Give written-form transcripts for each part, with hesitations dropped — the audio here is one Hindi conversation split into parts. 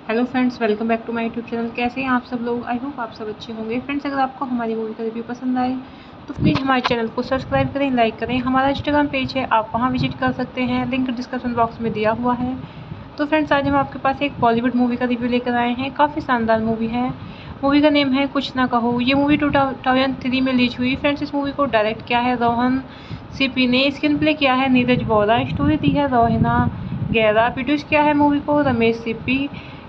Hello friends, welcome back to my YouTube channel. कैसे हैं आप सब लोग? आई होप आप सब अच्छे होंगे। फ्रेंड्स, अगर आपको हमारी मूवी का रिव्यू पसंद आए तो प्लीज़ हमारे चैनल को सब्सक्राइब करें, लाइक करें। हमारा इंस्टाग्राम पेज है, आप वहां विजिट कर सकते हैं, लिंक डिस्क्रिप्शन बॉक्स में दिया हुआ है। तो फ्रेंड्स, आज हम आपके पास एक बॉलीवुड मूवी का रिव्यू लेकर आए हैं। काफ़ी शानदार मूवी है। मूवी का नेम है कुछ ना कहो। ये मूवी 2003 में रिलीज हुई। फ्रेंड्स, इस मूवी को डायरेक्ट किया है रोहन सीपी ने, स्क्रीन प्ले किया है नीरज वोरा, स्टोरी दी है रोहिना गैरा, प्रोड्यूस किया है मूवी को रमेश सीपी।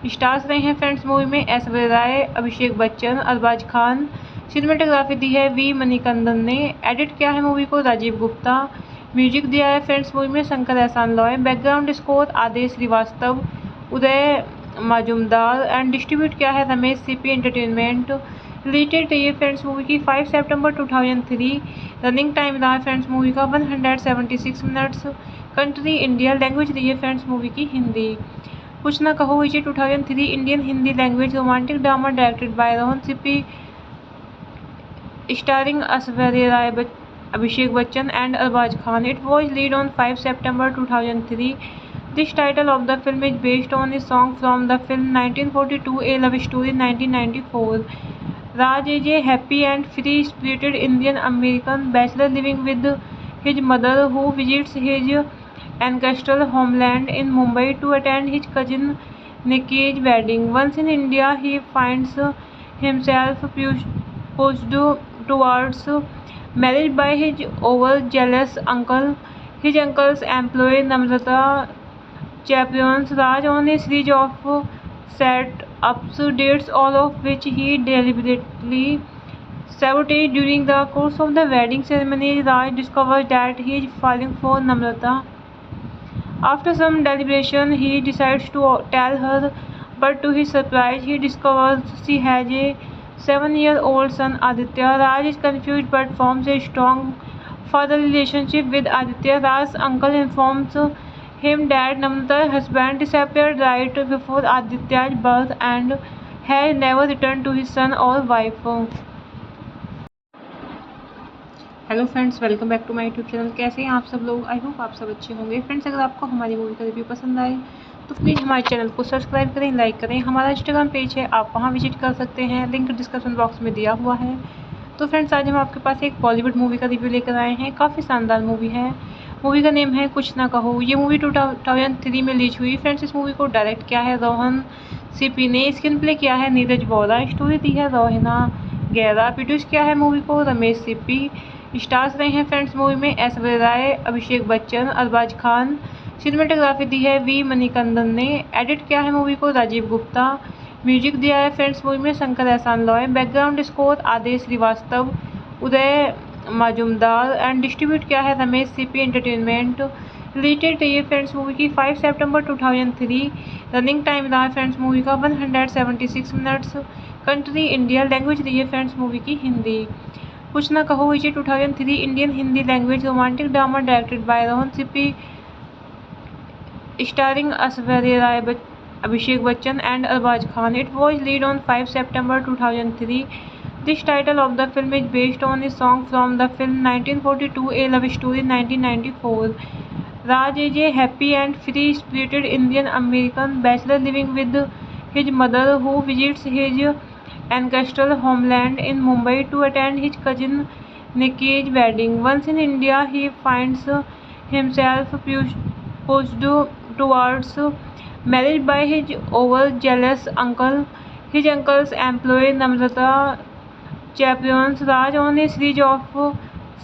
स्टार्स रहे हैं फ्रेंड्स मूवी में ऐश्वर्या राय, अभिषेक बच्चन, अरबाज खान। सिनेमेटोग्राफी दी है वी मणिकंदन ने। एडिट किया है मूवी को राजीव गुप्ता। म्यूजिक दिया है फ्रेंड्स मूवी में Shankar Ehsaan Loy. Background score Aadesh Shrivastava, Uday Majumdar and distribute किया है रमेश सीपी एंटरटेनमेंट। रिलेटेड रही है फ्रेंड्स मूवी की 5 सितंबर 2003। रनिंग टाइम रहा है फ्रेंड्स मूवी का 176 मिनट्स। कंट्री इंडिया, लैंग्वेज रही है फ्रेंड्स मूवी की हिंदी। कुछ ना Kaho is 2003 Indian Hindi language romantic drama directed by Rohan Sippy, starring Aishwarya Rai, Abhishek Bachchan and Arbaz Khan. It was released on 5 September 2003. This title of the film is based on a song from the film 1942 A Love Story 1994. Raj is a happy and free-spirited Indian American bachelor living with his mother, who visits his ancestral homeland in Mumbai to attend his cousin Nikki's wedding. Once in India, he finds himself pushed towards marriage by his overzealous uncle. His uncle's employee Namrata chaperones Raj on a series of set-ups, dates, all of which he deliberately sabotaged. During the course of the wedding ceremony, Raj discovers that he is falling for Namrata. After some deliberation, he decides to tell her, but to his surprise, he discovers she has a 7-year-old son, Aditya. Raj is confused but forms a strong father relationship with Aditya. Raj's uncle informs him that Namrata's husband disappeared right before Aditya's birth and has never returned to his son or wife. Hello friends, welcome back to my YouTube channel. कैसे हैं आप सब लोग? आई होप आप सब अच्छे होंगे। फ्रेंड्स, अगर आपको हमारी मूवी का रिव्यू पसंद आए तो प्लीज़ हमारे चैनल को सब्सक्राइब करें, लाइक करें। हमारा इंस्टाग्राम पेज है, आप वहां विजिट कर सकते हैं, लिंक डिस्क्रिप्शन बॉक्स में दिया हुआ है। तो फ्रेंड्स, आज हम आपके पास एक बॉलीवुड मूवी का रिव्यू लेकर आए हैं। काफ़ी शानदार मूवी है। मूवी का नेम है कुछ ना कहो। ये मूवी 2003 में रिलीज हुई। फ्रेंड्स, इस मूवी को डायरेक्ट किया है रोहन सीपी ने, स्क्रीन प्ले किया है नीरज वोरा, स्टोरी दी है रोहिना गैरा, प्रोड्यूस किया है मूवी को रमेश सीपी। स्टार्स रहे हैं फ्रेंड्स मूवी में ऐश्वर्या राय, अभिषेक बच्चन, अरबाज खान। सिनेमेटोग्राफी दी है वी मणिकंदन ने, एडिट किया है मूवी को राजीव गुप्ता। म्यूजिक दिया है फ्रेंड्स मूवी में Shankar Ehsaan Loy, background score Aadesh Shrivastava, Uday Majumdar and distribute किया है रमेश सीपी एंटरटेनमेंट। रिलेटेड रही है फ्रेंड्स मूवी की 5 सितंबर 2003। रनिंग टाइम रहा है फ्रेंड्स मूवी का 176 मिनट्स। कंट्री इंडिया, लैंग्वेज रही है फ्रेंड्स मूवी की हिंदी। कुछ ना कहो इसे 2003 Indian Hindi language romantic drama directed by Rohan Sippy, starring Aishwarya Rai, Abhishek Bachchan and Arbaz Khan. It was released on 5 September 2003. This title of the film is based on a song from the film 1942 A Love Story 1994. Raj is a happy and free-spirited Indian-American bachelor living with his mother, who visits his ancestral homeland in Mumbai to attend his cousin Nikki's wedding. Once in India, he finds himself pushed towards marriage by his overzealous uncle. His uncle's employee Namrata chaperones Raj on a series of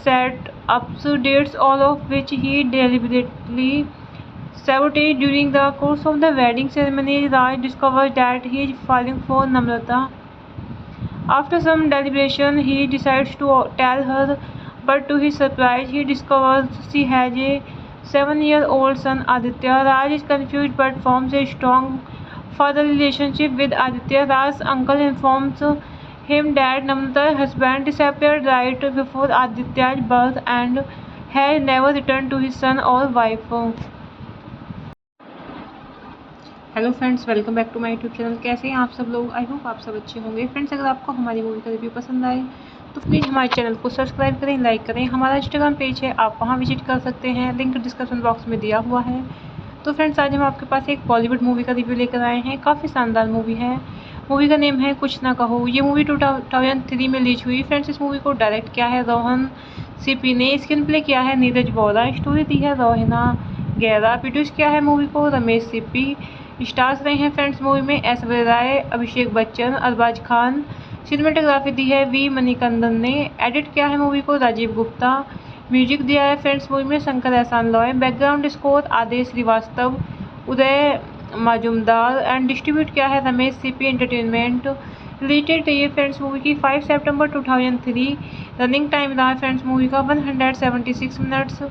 set-ups, dates, all of which he deliberately sabotaged. During the course of the wedding ceremony, Raj discovers that he is falling for Namrata. After some deliberation, he decides to tell her, but to his surprise, he discovers she has a 7-year-old son Aditya. Raj is confused but forms a strong father relationship with Aditya. Raj's uncle informs him that Namrata's husband disappeared right before Aditya's birth and has never returned to his son or wife. Hello friends, welcome back to my YouTube channel. कैसे हैं आप सब लोग? आई होप आप सब अच्छे होंगे। फ्रेंड्स, अगर आपको हमारी मूवी का रिव्यू पसंद आए तो प्लीज़ हमारे चैनल को सब्सक्राइब करें, लाइक करें। हमारा इंस्टाग्राम पेज है, आप वहां विजिट कर सकते हैं, लिंक डिस्क्रिप्शन बॉक्स में दिया हुआ है। तो फ्रेंड्स, आज हम आपके पास एक बॉलीवुड मूवी का रिव्यू लेकर आए हैं। काफ़ी शानदार मूवी है। मूवी का नेम है कुछ ना कहो। ये मूवी 2003 में रिलीज हुई। फ्रेंड्स, इस मूवी को डायरेक्ट किया है रोहन सीपी ने, स्क्रीन प्ले किया है नीरज वोरा, स्टोरी दी है रोहिना गैरा, प्रोड्यूस किया है मूवी को रमेश सीपी। स्टार्स रहे हैं फ्रेंड्स मूवी में ऐश्वर्या राय, अभिषेक बच्चन, अरबाज खान। सिनेमेटोग्राफी दी है वी मणिकंदन ने, एडिट किया है मूवी को राजीव गुप्ता। म्यूजिक दिया है फ्रेंड्स मूवी में Shankar Ehsaan Loy, background score Aadesh Shrivastava, Uday Majumdar and distribute किया है रमेश सीपी एंटरटेनमेंट। रिलेटेड रही है फ्रेंड्स मूवी की 5 सितंबर 2003। रनिंग टाइम रहा है फ्रेंड्स मूवी का 176 मिनट्स।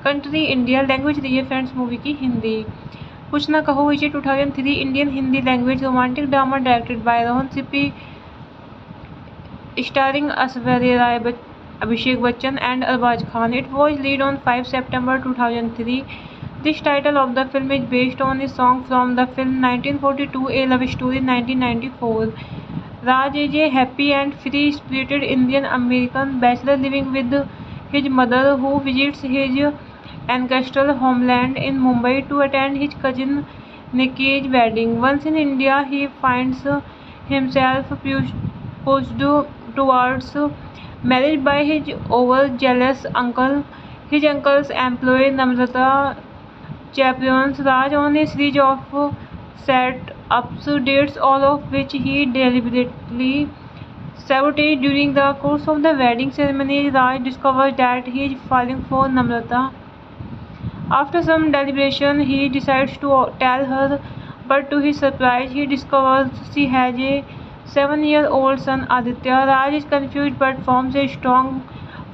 कंट्री इंडिया, लैंग्वेज रही है फ्रेंड्स मूवी की हिंदी। कुछ ना कहो इसे 2003 Indian Hindi language romantic drama directed by Rohan Sippy, starring Aishwarya Rai, Abhishek Bachchan and Arbaz Khan. It was released on 5 September 2003. This title of the film is based on a song from the film 1942 A Love Story 1994. Raj is a happy and free-spirited Indian-American bachelor living with his mother, who visits his ancestral homeland in Mumbai to attend his cousin Nikki's wedding. Once in India, he finds himself pushed towards marriage by his overzealous uncle. His uncle's employee Namrata chaperones Raj on a series of set-ups, dates, all of which he deliberately sabotaged. During the course of the wedding ceremony, Raj discovers that he is falling for Namrata. After some deliberation, he decides to tell her, but to his surprise, he discovers she has a 7-year-old son Aditya. Raj is confused but forms a strong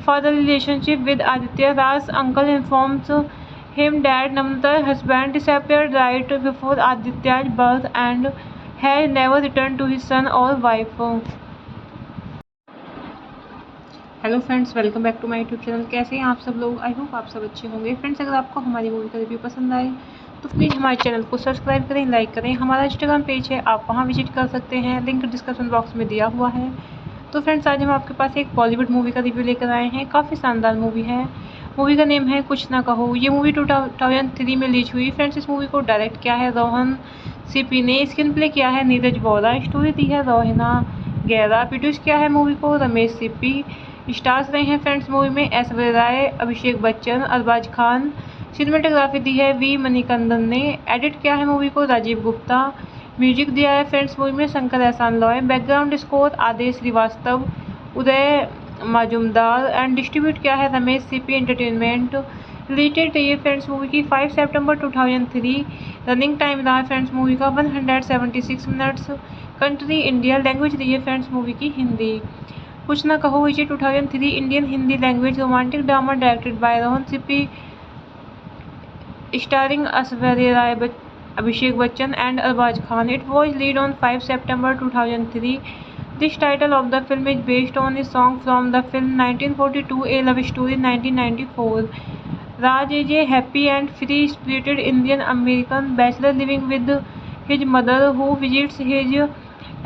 father relationship with Aditya. Raj's uncle informs him that Namrata's husband disappeared right before Aditya's birth and has never returned to his son or wife. Hello friends, welcome back to my YouTube channel. कैसे हैं आप सब लोग? आई होप आप सब अच्छे होंगे। फ्रेंड्स, अगर आपको हमारी मूवी का रिव्यू पसंद आए तो प्लीज़ हमारे चैनल को सब्सक्राइब करें, लाइक करें। हमारा इंस्टाग्राम पेज है, आप वहां विजिट कर सकते हैं, लिंक डिस्क्रिप्शन बॉक्स में दिया हुआ है। तो फ्रेंड्स, आज हम आपके पास एक बॉलीवुड मूवी का रिव्यू लेकर आए हैं। काफ़ी शानदार मूवी है। मूवी का नेम है कुछ ना कहो। ये मूवी 2003 में रिलीज हुई। फ्रेंड्स, इस मूवी को डायरेक्ट किया है रोहन सीपी ने, स्क्रीन प्ले किया है नीरज वोरा, स्टोरी दी है रोहिना गैरा, प्रोड्यूस किया है मूवी को रमेश सीपी। स्टार्स रहे हैं फ्रेंड्स मूवी में ऐश्वर्या राय, अभिषेक बच्चन, अरबाज खान। सिनेमेटोग्राफी दी है वी मणिकंदन ने। एडिट किया है मूवी को राजीव गुप्ता। म्यूजिक दिया है फ्रेंड्स मूवी में Shankar Ehsaan Loy. Background score Aadesh Shrivastava, Uday Majumdar and distribute किया है रमेश सीपी एंटरटेनमेंट। रिलेटेड रही है फ्रेंड्स मूवी की 5 सितंबर 2003। रनिंग टाइम रहा है फ्रेंड्स मूवी का 176 मिनट्स। कंट्री इंडिया, लैंग्वेज रही है फ्रेंड्स मूवी की हिंदी। कुछ ना कहो विजय 2003 Indian Hindi language romantic drama directed by Rohan Sippy, starring Aishwarya Rai, Abhishek Bachchan and Arbaz Khan. It was released on 5 September 2003. This title of the film is based on a song from the film 1942 A Love Story 1994. Raj is a happy and free-spirited Indian American bachelor living with his mother, who visits his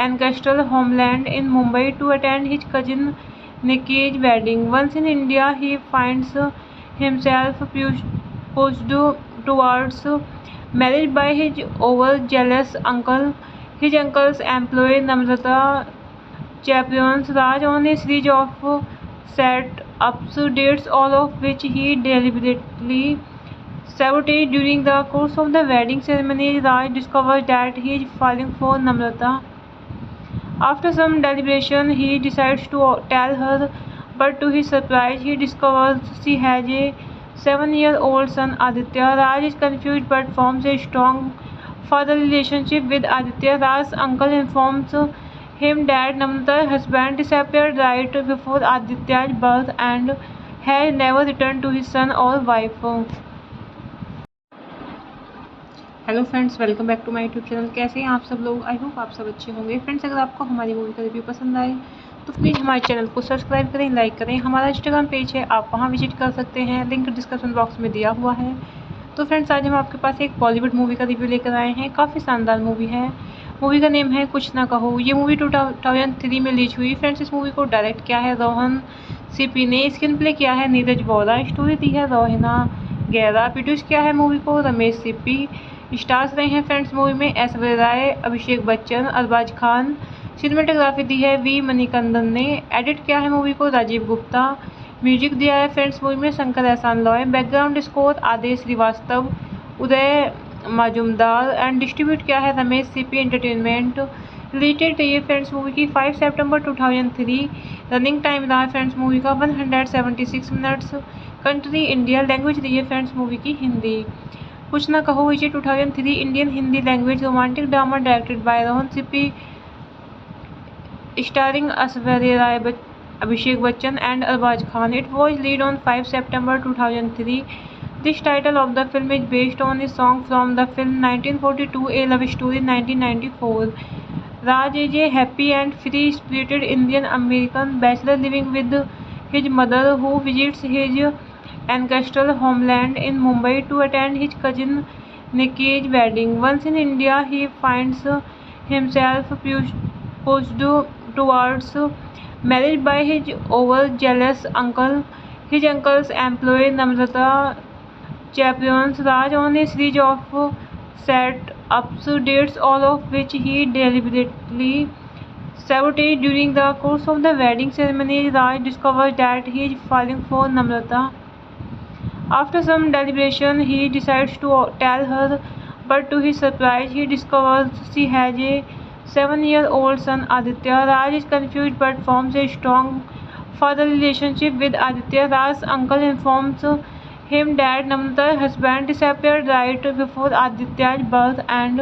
ancestral homeland in Mumbai to attend his cousin Nikki's wedding. Once in India, he finds himself pushed towards marriage by his overzealous uncle. His uncle's employee Namrata chaperones Raj on a series of set-ups, dates, all of which he deliberately sabotaged. During the course of the wedding ceremony, Raj discovers that he is falling for Namrata. After some deliberation, he decides to tell her, but to his surprise, he discovers she has a 7-year-old son Aditya. Raj is confused but forms a strong father relationship with Aditya. Raj's uncle informs him that Namrata's husband disappeared right before Aditya's birth and has never returned to his son or wife. Hello friends, welcome back to my YouTube channel. कैसे हैं आप सब लोग? आई होप आप सब अच्छे होंगे। फ्रेंड्स, अगर आपको हमारी मूवी का रिव्यू पसंद आए तो प्लीज़ हमारे चैनल को सब्सक्राइब करें, लाइक करें। हमारा इंस्टाग्राम पेज है, आप वहां विजिट कर सकते हैं, लिंक डिस्क्रिप्शन बॉक्स में दिया हुआ है। तो फ्रेंड्स, आज हम आपके पास एक बॉलीवुड मूवी का रिव्यू लेकर आए हैं। काफ़ी शानदार मूवी है। मूवी का नेम है कुछ ना कहो। ये मूवी 2003 में रिलीज हुई। फ्रेंड्स, इस मूवी को डायरेक्ट किया है रोहन सीपी ने। स्क्रीन प्ले किया है नीरज वोरा। स्टोरी दी है रोहिना गैरा। प्रोड्यूस किया है मूवी को रमेश सीपी। स्टार्स रहे हैं फ्रेंड्स मूवी में ऐश्वर्या राय, अभिषेक बच्चन, अरबाज खान। सिनेमेटोग्राफी दी है वी मणिकंदन ने। एडिट किया है मूवी को राजीव गुप्ता। म्यूजिक दिया है फ्रेंड्स मूवी में Shankar Ehsaan Loy. Background score Aadesh Shrivastava, Uday Majumdar and distribute किया है रमेश सीपी एंटरटेनमेंट। रिलेटेड रही है फ्रेंड्स मूवी की 5 सितंबर 2003। रनिंग टाइम रहा है फ्रेंड्स मूवी का 176 मिनट्स। कंट्री इंडिया, लैंग्वेज रही है फ्रेंड्स मूवी की हिंदी। कुछ ना कहो विजय 2003 Indian Hindi language romantic drama directed by Rohan Sippy, starring Aishwarya Rai, Abhishek Bachchan and Arbaz Khan. It was released on 5 September 2003. This title of the film is based on a song from the film 1942 A Love Story 1994. Raj is a happy and free-spirited Indian American bachelor living with his mother, who visits his ancestral homeland in Mumbai to attend his cousin Nikki's wedding. Once in India, he finds himself pushed towards marriage by his overzealous uncle. His uncle's employee Namrata chaperones Raj on a series of set-ups, dates, all of which he deliberately sabotaged. During the course of the wedding ceremony, Raj discovers that he is falling for Namrata. After some deliberation, he decides to tell her, but to his surprise, he discovers she has a 7-year-old son Aditya. Raj is confused but forms a strong father relationship with Aditya. Raj's uncle informs him that Namrata's husband disappeared right before Aditya's birth and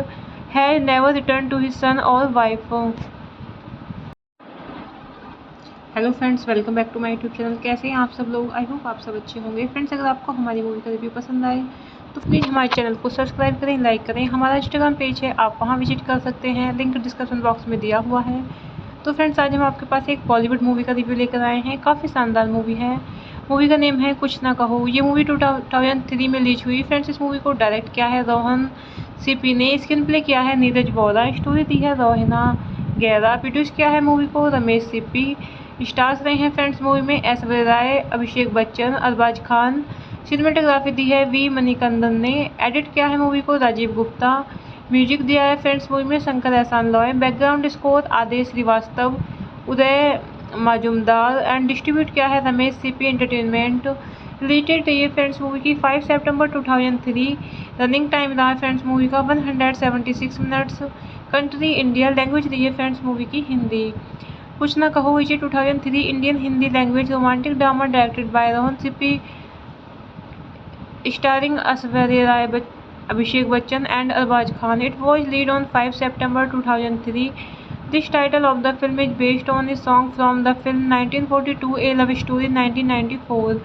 has never returned to his son or wife. Hello friends, welcome back to my YouTube channel. कैसे हैं आप सब लोग? आई होप आप सब अच्छे होंगे। फ्रेंड्स, अगर आपको हमारी मूवी का रिव्यू पसंद आए तो प्लीज़ हमारे चैनल को सब्सक्राइब करें, लाइक करें। हमारा इंस्टाग्राम पेज है, आप वहां विजिट कर सकते हैं, लिंक डिस्क्रिप्शन बॉक्स में दिया हुआ है। तो फ्रेंड्स, आज हम आपके पास एक बॉलीवुड मूवी का रिव्यू लेकर आए हैं। काफ़ी शानदार मूवी है। मूवी का नेम है कुछ ना कहो। ये मूवी 2003 में रिलीज हुई। फ्रेंड्स, इस मूवी को डायरेक्ट किया है रोहन सीपी ने। स्क्रीन प्ले किया है नीरज वोरा। स्टोरी दी है रोहिना गैरा। प्रोड्यूस किया है मूवी को रमेश सीपी। स्टार्स रहे हैं फ्रेंड्स मूवी में ऐश्वर्या राय, अभिषेक बच्चन, अरबाज खान। सिनेमेटोग्राफी दी है वी मणिकंदन ने। एडिट किया है मूवी को राजीव गुप्ता। म्यूजिक दिया है फ्रेंड्स मूवी में Shankar Ehsaan Loy. Background score Aadesh Shrivastava, Uday Majumdar and distribute किया है रमेश सीपी एंटरटेनमेंट। रिलेटेड रही है फ्रेंड्स मूवी की 5 सितंबर 2003। रनिंग टाइम रहा है फ्रेंड्स मूवी का 176 मिनट्स। कंट्री इंडिया, लैंग्वेज रही है फ्रेंड्स मूवी की हिंदी। कुछ ना कहो विजय 2003 Indian Hindi language romantic drama directed by Rohan Sippy, starring Aishwarya Rai, Abhishek Bachchan and Arbaz Khan. It was released on 5 September 2003. This title of the film is based on a song from the film 1942 A Love Story 1994.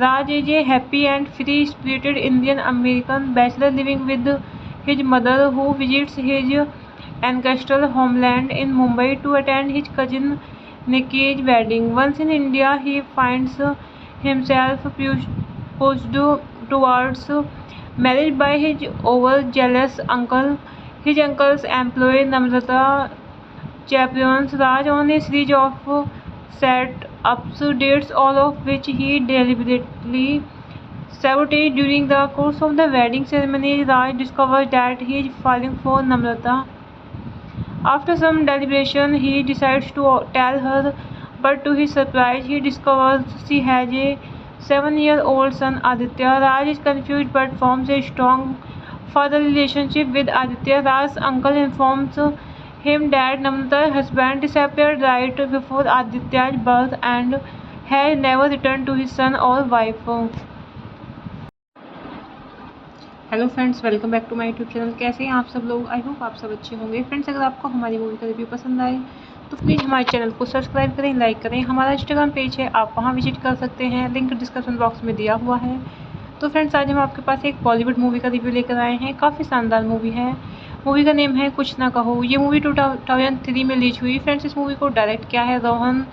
Raj is a happy and free-spirited Indian American bachelor living with his mother, who visits his ancestral homeland in Mumbai to attend his cousin Nikki's wedding. Once in India, he finds himself pushed towards marriage by his overzealous uncle. His uncle's employee Namrata chaperones Raj on a series of set-ups, dates, all of which he deliberately sabotaged. During the course of the wedding ceremony, Raj discovers that he is falling for Namrata. After some deliberation, he decides to tell her, but to his surprise, he discovers she has a 7-year-old son Aditya. Raj is confused but forms a strong father relationship with Aditya. Raj's uncle informs him that Namrata's husband disappeared right before Aditya's birth and has never returned to his son or wife. Hello friends, welcome back to my YouTube channel. कैसे हैं आप सब लोग? आई होप आप सब अच्छे होंगे। फ्रेंड्स, अगर आपको हमारी मूवी का रिव्यू पसंद आए तो प्लीज़ हमारे चैनल को सब्सक्राइब करें, लाइक करें। हमारा इंस्टाग्राम पेज है, आप वहां विजिट कर सकते हैं, लिंक डिस्क्रिप्शन बॉक्स में दिया हुआ है। तो फ्रेंड्स, आज हम आपके पास एक बॉलीवुड मूवी का रिव्यू लेकर आए हैं। काफ़ी शानदार मूवी है। मूवी का नेम है कुछ ना कहो। ये मूवी 2003 में रिलीज हुई। फ्रेंड्स, इस मूवी को डायरेक्ट किया है रोहन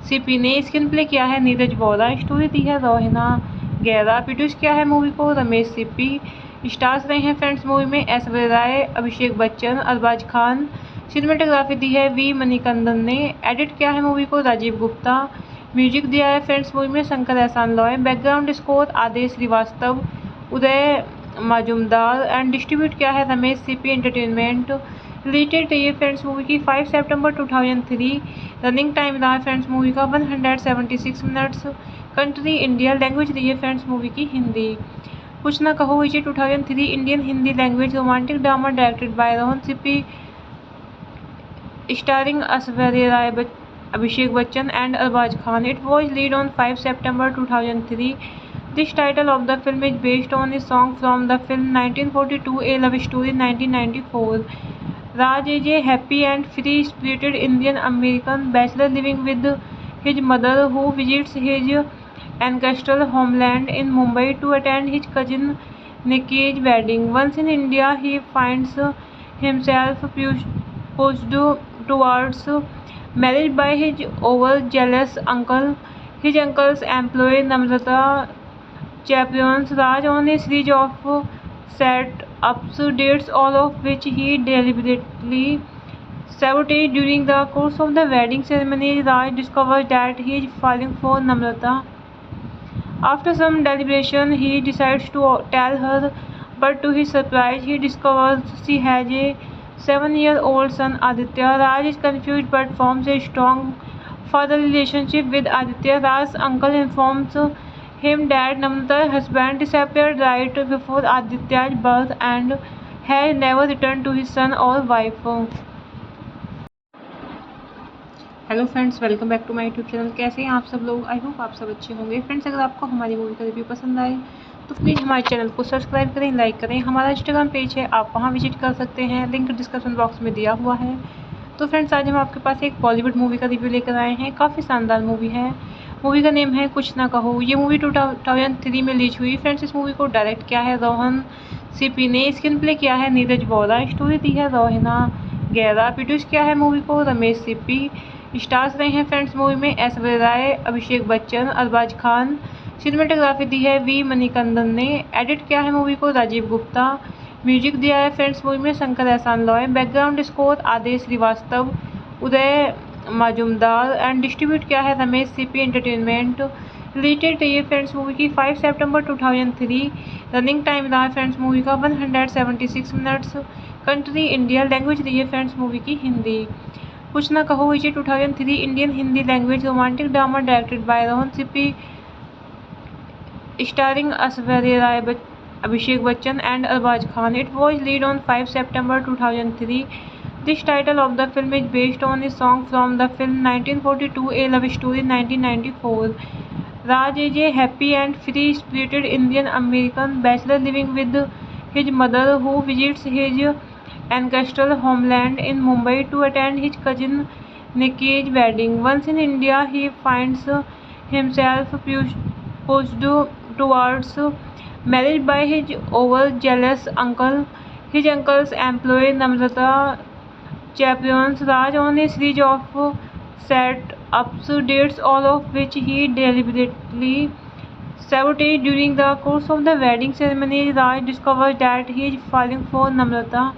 सिप्पी ने, स्क्रीन प्ले किया है नीरज वोरा, स्टोरी दी है रोहिना गैरा, प्रोड्यूस किया है मूवी को रमेश सिप्पी। स्टार्स रहे हैं फ्रेंड्स मूवी में ऐश्वर्या राय, अभिषेक बच्चन, अरबाज खान। सिनेमेटोग्राफी दी है वी मणिकंदन ने। एडिट किया है मूवी को राजीव गुप्ता। म्यूजिक दिया है फ्रेंड्स मूवी में Shankar Ehsaan Loy. Background score Aadesh Shrivastava, Uday Majumdar and distribute किया है रमेश सीपी एंटरटेनमेंट। रिलेटेड रही है फ्रेंड्स मूवी की 5 सितंबर 2003। रनिंग टाइम रहा है फ्रेंड्स मूवी का 176 मिनट्स। कंट्री इंडिया, लैंग्वेज रही है फ्रेंड्स मूवी की हिंदी। कुछ ना कहो विजय 2003 Indian Hindi language romantic drama directed by Rohan Sippy, starring Aishwarya Rai, Abhishek Bachchan and Arbaz Khan. It was released on 5 September 2003. This title of the film is based on a song from the film 1942 A Love Story 1994. Raj is a happy and free-spirited Indian American bachelor living with his mother, who visits his ancestral homeland in Mumbai to attend his cousin Nikki's wedding. Once in India, he finds himself pushed towards marriage by his overzealous uncle. His uncle's employee Namrata chaperones Raj on a series of set-ups, dates, all of which he deliberately sabotaged. During the course of the wedding ceremony, Raj discovers that he is falling for Namrata. After some deliberation, he decides to tell her, but to his surprise, he discovers she has a 7-year-old son Aditya. Raj is confused but forms a strong father relationship with Aditya. Raj's uncle informs him that Namrata's husband disappeared right before Aditya's birth and has never returned to his son or wife. Hello friends, welcome back to my YouTube channel. कैसे हैं आप सब लोग? आई होप आप सब अच्छे होंगे। फ्रेंड्स, अगर आपको हमारी मूवी का रिव्यू पसंद आए तो प्लीज़ हमारे चैनल को सब्सक्राइब करें, लाइक करें। हमारा इंस्टाग्राम पेज है, आप वहां विजिट कर सकते हैं, लिंक डिस्क्रिप्शन बॉक्स में दिया हुआ है। तो फ्रेंड्स, आज हम आपके पास एक बॉलीवुड मूवी का रिव्यू लेकर आए हैं। काफ़ी शानदार मूवी है। मूवी का नेम है कुछ ना कहो। ये मूवी 2003 में रिलीज हुई। फ्रेंड्स, इस मूवी को डायरेक्ट किया है रोहन सिप्पी ने, स्क्रीन प्ले किया है नीरज वोरा, स्टोरी दी है रोहिना गैरा, प्रोड्यूस किया है मूवी को रमेश सिप्पी। स्टार्स रहे हैं फ्रेंड्स मूवी में ऐश्वर्या राय, अभिषेक बच्चन, अरबाज खान। सिनेमेटोग्राफी दी है वी मणिकंदन ने। एडिट किया है मूवी को राजीव गुप्ता। म्यूजिक दिया है फ्रेंड्स मूवी में Shankar Ehsaan Loy. Background score Aadesh Shrivastava, Uday Majumdar and distribute किया है रमेश सीपी एंटरटेनमेंट। रिलेटेड रही है फ्रेंड्स मूवी की 5 सितंबर 2003। रनिंग टाइम रहा है फ्रेंड्स मूवी का 176 मिनट्स। कंट्री इंडिया, लैंग्वेज रही है फ्रेंड्स मूवी की हिंदी। कुछ ना कहो is a 2003 Indian Hindi language romantic drama directed by Rohan Sippy, starring Aishwarya Rai, Abhishek Bachchan and Arbaz Khan. It was released on 5 September 2003. This title of the film is based on a song from the film 1942 A Love Story 1994. Raj is a happy and free-spirited Indian American bachelor living with his mother, who visits his ancestral homeland in Mumbai to attend his cousin Nikki's wedding. Once in India, he finds himself pushed towards marriage by his overzealous uncle. His uncle's employee Namrata chaperones Raj on a series of set-ups, dates, all of which he deliberately sabotaged. During the course of the wedding ceremony, Raj discovers that he is falling for Namrata.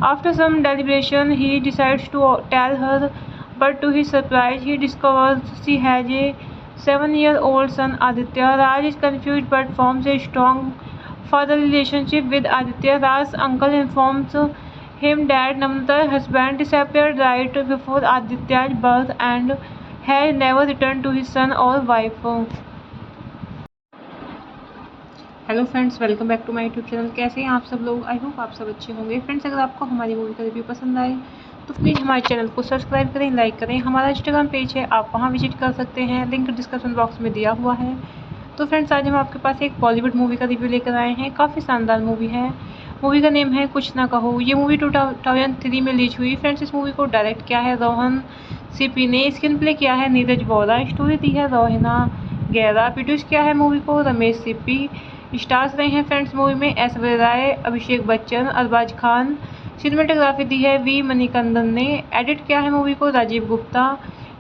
After some deliberation, he decides to tell her, but to his surprise, he discovers she has a 7-year-old son, Aditya. Raj is confused but forms a strong father relationship with Aditya. Raj's uncle informs him that Namrata's husband disappeared right before Aditya's birth and has never returned to his son or wife. Hello friends, welcome back to my YouTube channel. कैसे हैं आप सब लोग? आई होप आप सब अच्छे होंगे। फ्रेंड्स, अगर आपको हमारी मूवी का रिव्यू पसंद आए तो प्लीज़ हमारे चैनल को सब्सक्राइब करें, लाइक करें। हमारा इंस्टाग्राम पेज है, आप वहां विजिट कर सकते हैं, लिंक डिस्क्रिप्शन बॉक्स में दिया हुआ है। तो फ्रेंड्स, आज हम आपके पास एक बॉलीवुड मूवी का रिव्यू लेकर आए हैं। काफ़ी शानदार मूवी है। मूवी का नेम है कुछ ना कहो। ये मूवी 2003 में रिलीज हुई। फ्रेंड्स, इस मूवी को डायरेक्ट किया है रोहन सिप्पी ने, स्क्रीन प्ले किया है नीरज वोरा, स्टोरी दी है रोहिना गैरा, प्रोड्यूस किया है मूवी को रमेश सिप्पी। स्टार्स रहे हैं फ्रेंड्स मूवी में ऐश्वर्या राय, अभिषेक बच्चन, अरबाज खान। सिनेमेटोग्राफी दी है वी मणिकंदन ने। एडिट किया है मूवी को राजीव गुप्ता।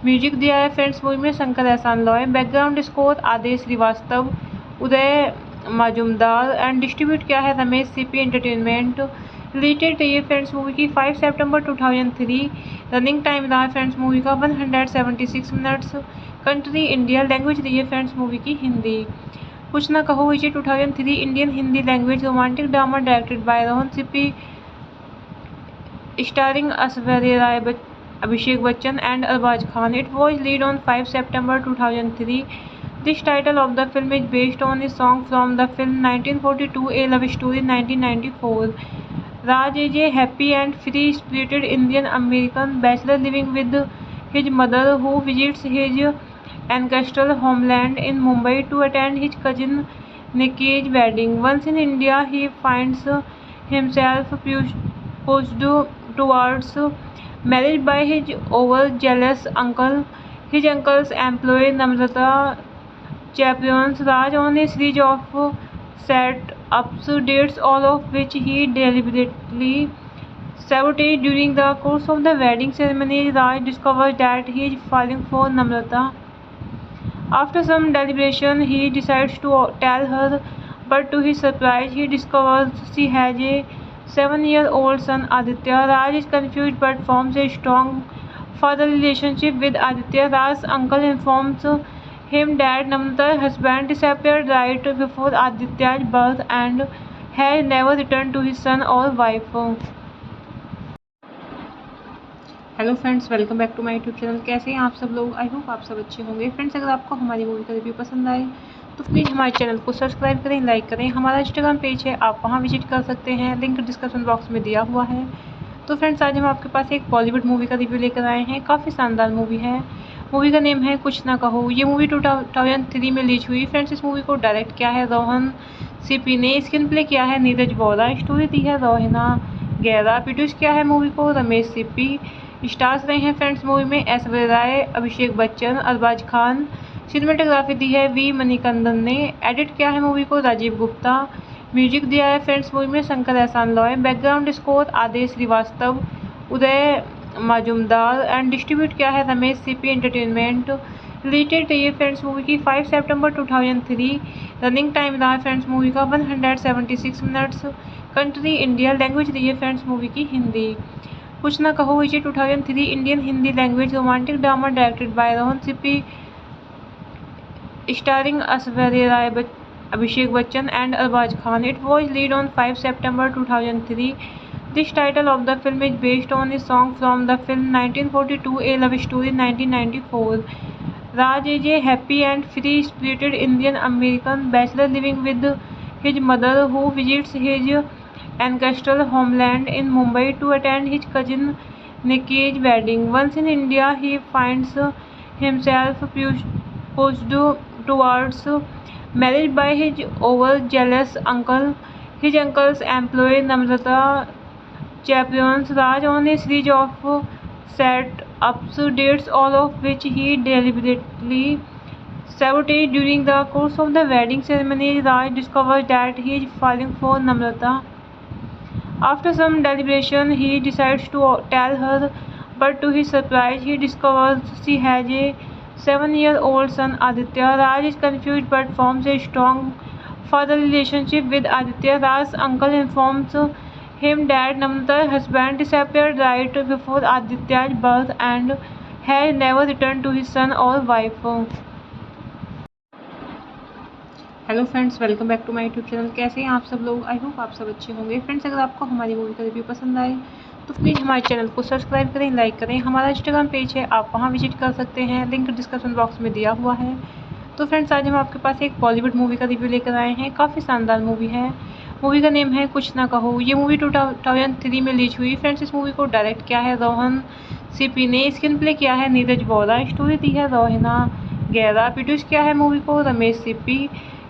म्यूजिक दिया है फ्रेंड्स मूवी में Shankar Ehsaan Loy. Background score Aadesh Shrivastava, Uday Majumdar and distribute किया है रमेश सीपी एंटरटेनमेंट। रिलेटेड रही है फ्रेंड्स मूवी की 5 सितंबर 2003। रनिंग टाइम रहा है फ्रेंड्स मूवी का 176 मिनट्स। कंट्री इंडिया, लैंग्वेज रही है फ्रेंड्स मूवी की हिंदी। कुछ ना Kaho is 2003 Indian Hindi language romantic drama directed by Rohan Sippy, starring Aishwarya Rai, Abhishek Bachchan and Arbaz Khan. It was released on 5 September 2003. This title of the film is based on a song from the film 1942 A Love Story 1994. Raj is a happy and free-spirited Indian American bachelor living with his mother, who visits his ancestral homeland in Mumbai to attend his cousin Nikki's wedding. Once in India, he finds himself pushed towards marriage by his overzealous uncle. His uncle's employee Namrata chaperones Raj on a series of set-ups, dates, all of which he deliberately sabotaged. During the course of the wedding ceremony, Raj discovers that he is falling for Namrata. After some deliberation, he decides to tell her, but to his surprise, he discovers she has a 7-year-old son, Aditya. Raj is confused but forms a strong father relationship with Aditya. Raj's uncle informs him that Namrata's husband disappeared right before Aditya's birth and has never returned to his son or wife. Hello friends, welcome back to my YouTube channel. कैसे हैं आप सब लोग? आई होप आप सब अच्छे होंगे। फ्रेंड्स, अगर आपको हमारी मूवी का रिव्यू पसंद आए तो प्लीज़ हमारे चैनल को सब्सक्राइब करें, लाइक करें। हमारा इंस्टाग्राम पेज है, आप वहां विजिट कर सकते हैं, लिंक डिस्क्रिप्शन बॉक्स में दिया हुआ है। तो फ्रेंड्स, आज हम आपके पास एक बॉलीवुड मूवी का रिव्यू लेकर आए हैं। काफ़ी शानदार मूवी है। मूवी का नेम है कुछ ना कहो। ये मूवी 2003 में रिलीज हुई। फ्रेंड्स, इस मूवी को डायरेक्ट किया है रोहन सिप्पी ने, स्क्रीन प्ले किया है नीरज वोरा, स्टोरी दी है रोहिना गैरा, प्रोड्यूस किया है मूवी को रमेश सिप्पी। स्टार्स रहे हैं फ्रेंड्स मूवी में ऐश्वर्या राय, अभिषेक बच्चन, अरबाज खान। सिनेमेटोग्राफी दी है वी मणिकंदन ने। एडिट किया है मूवी को राजीव गुप्ता। म्यूजिक दिया है फ्रेंड्स मूवी में Shankar Ehsaan Loy. Background score Aadesh Shrivastava, Uday Majumdar and distribute किया है रमेश सीपी एंटरटेनमेंट। रिलेटेड रही है फ्रेंड्स मूवी की 5 सितंबर 2003। रनिंग टाइम रहा है फ्रेंड्स मूवी का 176 मिनट्स। कंट्री इंडिया, लैंग्वेज रही है फ्रेंड्स मूवी की हिंदी। कुछ ना Kaho is 2003 Indian Hindi language romantic drama directed by Rohan Sippy, starring Aishwarya Rai, Abhishek Bachchan and Arbaz Khan. It was released on 5 September 2003. This title of the film is based on a song from the film 1942 A Love Story 1994. Raj is a happy and free-spirited Indian American bachelor living with his mother, who visits his ancestral homeland in Mumbai to attend his cousin Nikki's wedding. Once in India, he finds himself pushed towards marriage by his overzealous uncle. His uncle's employee Namrata chaperones Raj on a series of set-ups, dates all of which he deliberately sabotaged. During the course of the wedding ceremony, Raj discovers that he is falling for Namrata. After some deliberation, he decides to tell her, but to his surprise, he discovers she has a 7-year-old son, Aditya. Raj is confused but forms a strong father relationship with Aditya. Raj's uncle informs him that Namrata's husband disappeared right before Aditya's birth and has never returned to his son or wife. Hello friends, welcome back to my YouTube channel. कैसे हैं आप सब लोग? आई होप आप सब अच्छे होंगे। फ्रेंड्स, अगर आपको हमारी मूवी का रिव्यू पसंद आए तो प्लीज़ हमारे चैनल को सब्सक्राइब करें, लाइक करें। हमारा इंस्टाग्राम पेज है, आप वहां विजिट कर सकते हैं, लिंक डिस्क्रिप्शन बॉक्स में दिया हुआ है। तो फ्रेंड्स, आज हम आपके पास एक बॉलीवुड मूवी का रिव्यू लेकर आए हैं। काफ़ी शानदार मूवी है। मूवी का नेम है कुछ ना कहो। ये मूवी 2003 में रिलीज हुई। फ्रेंड्स, इस मूवी को डायरेक्ट किया है रोहन सीपी ने, स्क्रीन प्ले किया है नीरज वोरा, स्टोरी दी है रोहिना गैरा, प्रोड्यूस किया है मूवी को रमेश सीपी।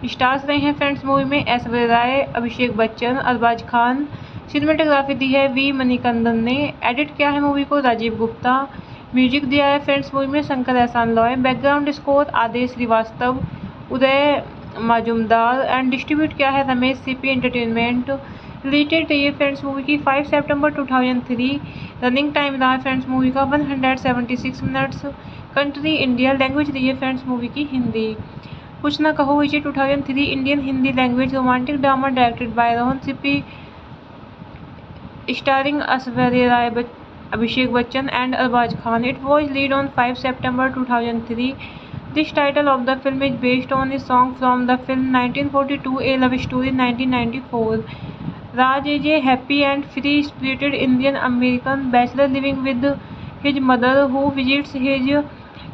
स्टार्स रहे हैं फ्रेंड्स मूवी में ऐश्वर्या राय, अभिषेक बच्चन, अरबाज खान। सिनेमेटोग्राफी दी है वी मणिकंदन ने। एडिट किया है मूवी को राजीव गुप्ता। म्यूजिक दिया है फ्रेंड्स मूवी में Shankar Ehsaan Loy. Background score Aadesh Shrivastava, Uday Majumdar and distribute किया है रमेश सीपी एंटरटेनमेंट। रिलेटेड रही है फ्रेंड्स मूवी की 5 सितंबर 2003। रनिंग टाइम रहा है फ्रेंड्स मूवी का 176 मिनट्स। कंट्री इंडिया, लैंग्वेज रही है फ्रेंड्स मूवी की हिंदी। कुछ ना कहो इसे 2003 Indian Hindi language romantic drama directed by Rohan Sippy, starring Aishwarya Rai, Abhishek Bachchan and Arbaaz Khan. It was released on 5 September 2003. This title of the film is based on a song from the film 1942 A Love Story 1994. Raj is a happy and free-spirited Indian American bachelor living with his mother, who visits his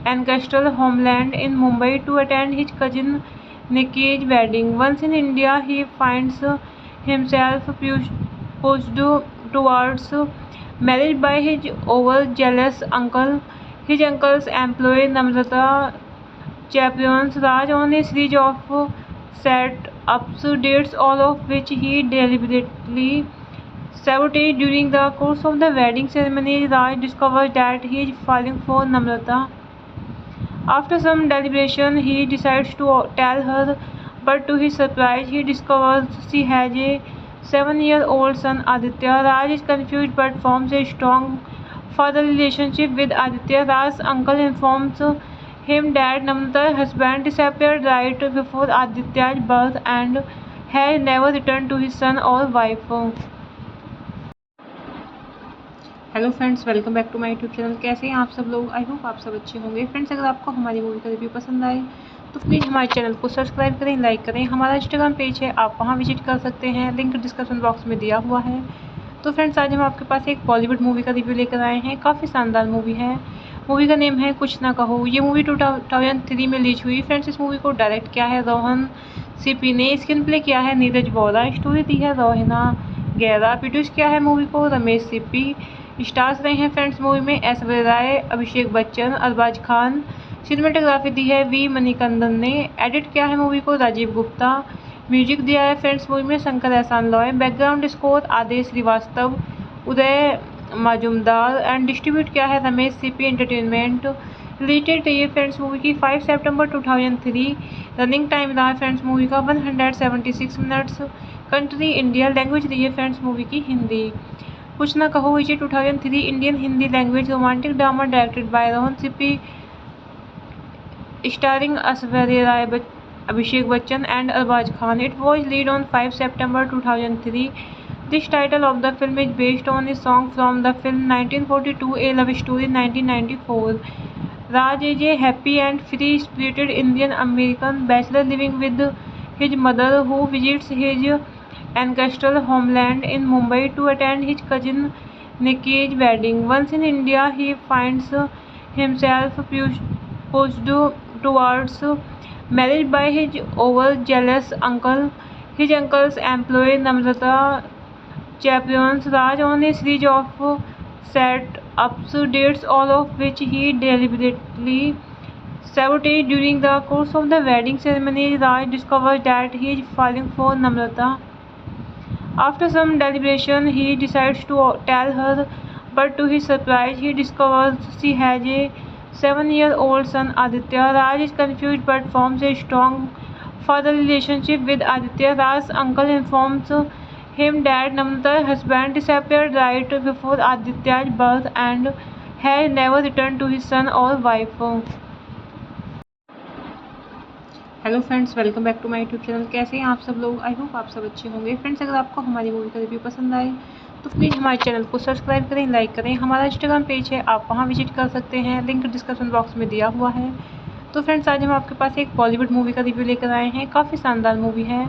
ancestral homeland in Mumbai to attend his cousin Nikki's wedding. Once in India, he finds himself pushed towards marriage by his overzealous uncle. His uncle's employee Namrata chaperones Raj on a series of set-ups, dates all of which he deliberately sabotaged. During the course of the wedding ceremony, Raj discovers that he is falling for Namrata. After some deliberation, he decides to tell her, but to his surprise, he discovers she has a 7-year-old son, Aditya. Raj is confused but forms a strong father relationship with Aditya. Raj's uncle informs him that Namrata's husband disappeared right before Aditya's birth and has never returned to his son or wife. Hello friends, welcome back to my YouTube channel. कैसे हैं आप सब लोग? आई होप आप सब अच्छे होंगे। फ्रेंड्स, अगर आपको हमारी मूवी का रिव्यू पसंद आए तो प्लीज़ हमारे चैनल को सब्सक्राइब करें, लाइक करें। हमारा इंस्टाग्राम पेज है, आप वहां विजिट कर सकते हैं, लिंक डिस्क्रिप्शन बॉक्स में दिया हुआ है। तो फ्रेंड्स, आज हम आपके पास एक बॉलीवुड मूवी का रिव्यू लेकर आए हैं। काफ़ी शानदार मूवी है। मूवी का नेम है कुछ ना कहो। ये मूवी 2003 में रिलीज हुई। फ्रेंड्स, इस मूवी को डायरेक्ट किया है रोहन सीपी ने, स्क्रीन प्ले किया है नीरज वोरा, स्टोरी दी है रोहिना गैरा, प्रोड्यूस किया है मूवी को रमेश सीपी। स्टार्स रहे हैं फ्रेंड्स मूवी में ऐश्वर्या राय, अभिषेक बच्चन, अरबाज खान। सिनेमेटोग्राफी दी है वी मणिकंदन ने। एडिट किया है मूवी को राजीव गुप्ता। म्यूजिक दिया है फ्रेंड्स मूवी में Shankar Ehsaan Loy. Background score Aadesh Shrivastava, Uday Majumdar and distribute किया है रमेश सीपी एंटरटेनमेंट। रिलेटेड रही है फ्रेंड्स मूवी की 5 सितंबर 2003। रनिंग टाइम रहा है फ्रेंड्स मूवी का 176 मिनट्स। कंट्री इंडिया, लैंग्वेज रही है फ्रेंड्स मूवी की हिंदी। कुछ ना कहो इसे 2003 Indian Hindi language romantic drama directed by Rohan Sippy, starring Aishwarya Rai, Abhishek Bachchan and Arbaaz Khan. It was released on 5 September 2003. This title of the film is based on a song from the film 1942 A Love Story 1994. Raj is a happy and free-spirited Indian American bachelor living with his mother, who visits his Ancestral homeland in Mumbai to attend his cousin Nikki's wedding. Once in India, he finds himself pushed towards marriage by his overzealous uncle. His uncle's employee Namrata chaperones Raj on a series of set-ups, dates all of which he deliberately sabotaged. During the course of the wedding ceremony, Raj discovers that he is falling for Namrata. After some deliberation, he decides to tell her, but to his surprise, he discovers she has a 7-year-old son, Aditya. Raj is confused but forms a strong father relationship with Aditya. Raj's uncle informs him that Namrata's husband disappeared right before Aditya's birth and has never returned to his son or wife. Hello friends, welcome back to my YouTube channel. कैसे हैं आप सब लोग? आई होप आप सब अच्छे होंगे। फ्रेंड्स, अगर आपको हमारी मूवी का रिव्यू पसंद आए तो प्लीज़ हमारे चैनल को सब्सक्राइब करें, लाइक करें। हमारा इंस्टाग्राम पेज है, आप वहां विजिट कर सकते हैं, लिंक डिस्क्रिप्शन बॉक्स में दिया हुआ है। तो फ्रेंड्स, आज हम आपके पास एक बॉलीवुड मूवी का रिव्यू लेकर आए हैं। काफ़ी शानदार मूवी है।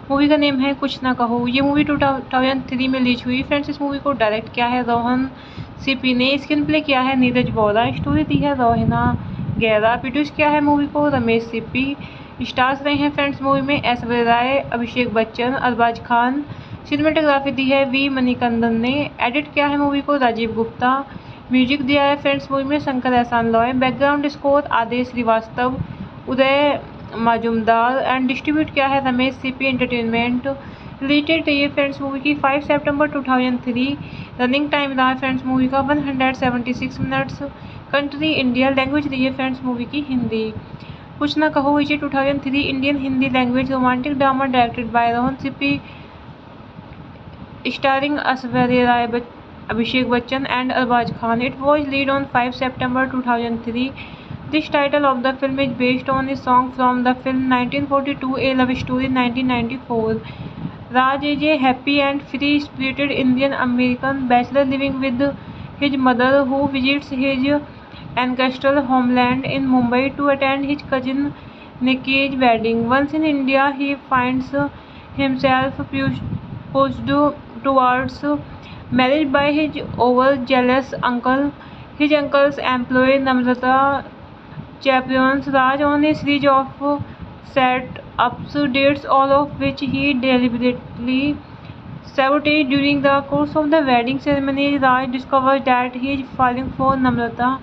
मूवी का नेम है कुछ ना कहो। ये मूवी 2003 में रिलीज हुई। फ्रेंड्स, इस मूवी को डायरेक्ट किया है रोहन सीपी ने, स्क्रीन प्ले किया है नीरज वोरा, स्टोरी दी है रोहिना गैरा, प्रोड्यूस किया है मूवी को रमेश सीपी। स्टार्स रहे हैं फ्रेंड्स मूवी में ऐश्वर्या राय, अभिषेक बच्चन, अरबाज खान। सिनेमेटोग्राफी दी है वी मणिकंदन ने। एडिट किया है मूवी को राजीव गुप्ता। म्यूजिक दिया है फ्रेंड्स मूवी में Shankar Ehsaan Loy. Background score Aadesh Shrivastava, Uday Majumdar and distribute किया है रमेश सीपी एंटरटेनमेंट। रिलेटेड रही है फ्रेंड्स मूवी की 5 सितंबर 2003। रनिंग टाइम रहा है फ्रेंड्स मूवी का 176 मिनट्स। कंट्री इंडिया, लैंग्वेज रही है फ्रेंड्स मूवी की हिंदी। कुछ ना कहो इसे 2003 Indian Hindi language romantic drama directed by Rohan Sippy, starring Aishwarya Rai, Abhishek Bachchan and Arbaaz Khan. It was released on 5 September 2003. This title of the film is based on a song from the film 1942, A Love Story 1994. Raj is a happy and free-spirited Indian American bachelor living with his mother, who visits his ancestral homeland in Mumbai to attend his cousin Nikki's wedding. Once in India, he finds himself pushed towards marriage by his overzealous uncle. His uncle's employee Namrata chaperones Raj on a series of set-ups, dates all of which he deliberately sabotaged. During the course of the wedding ceremony, Raj discovers that he is falling for Namrata.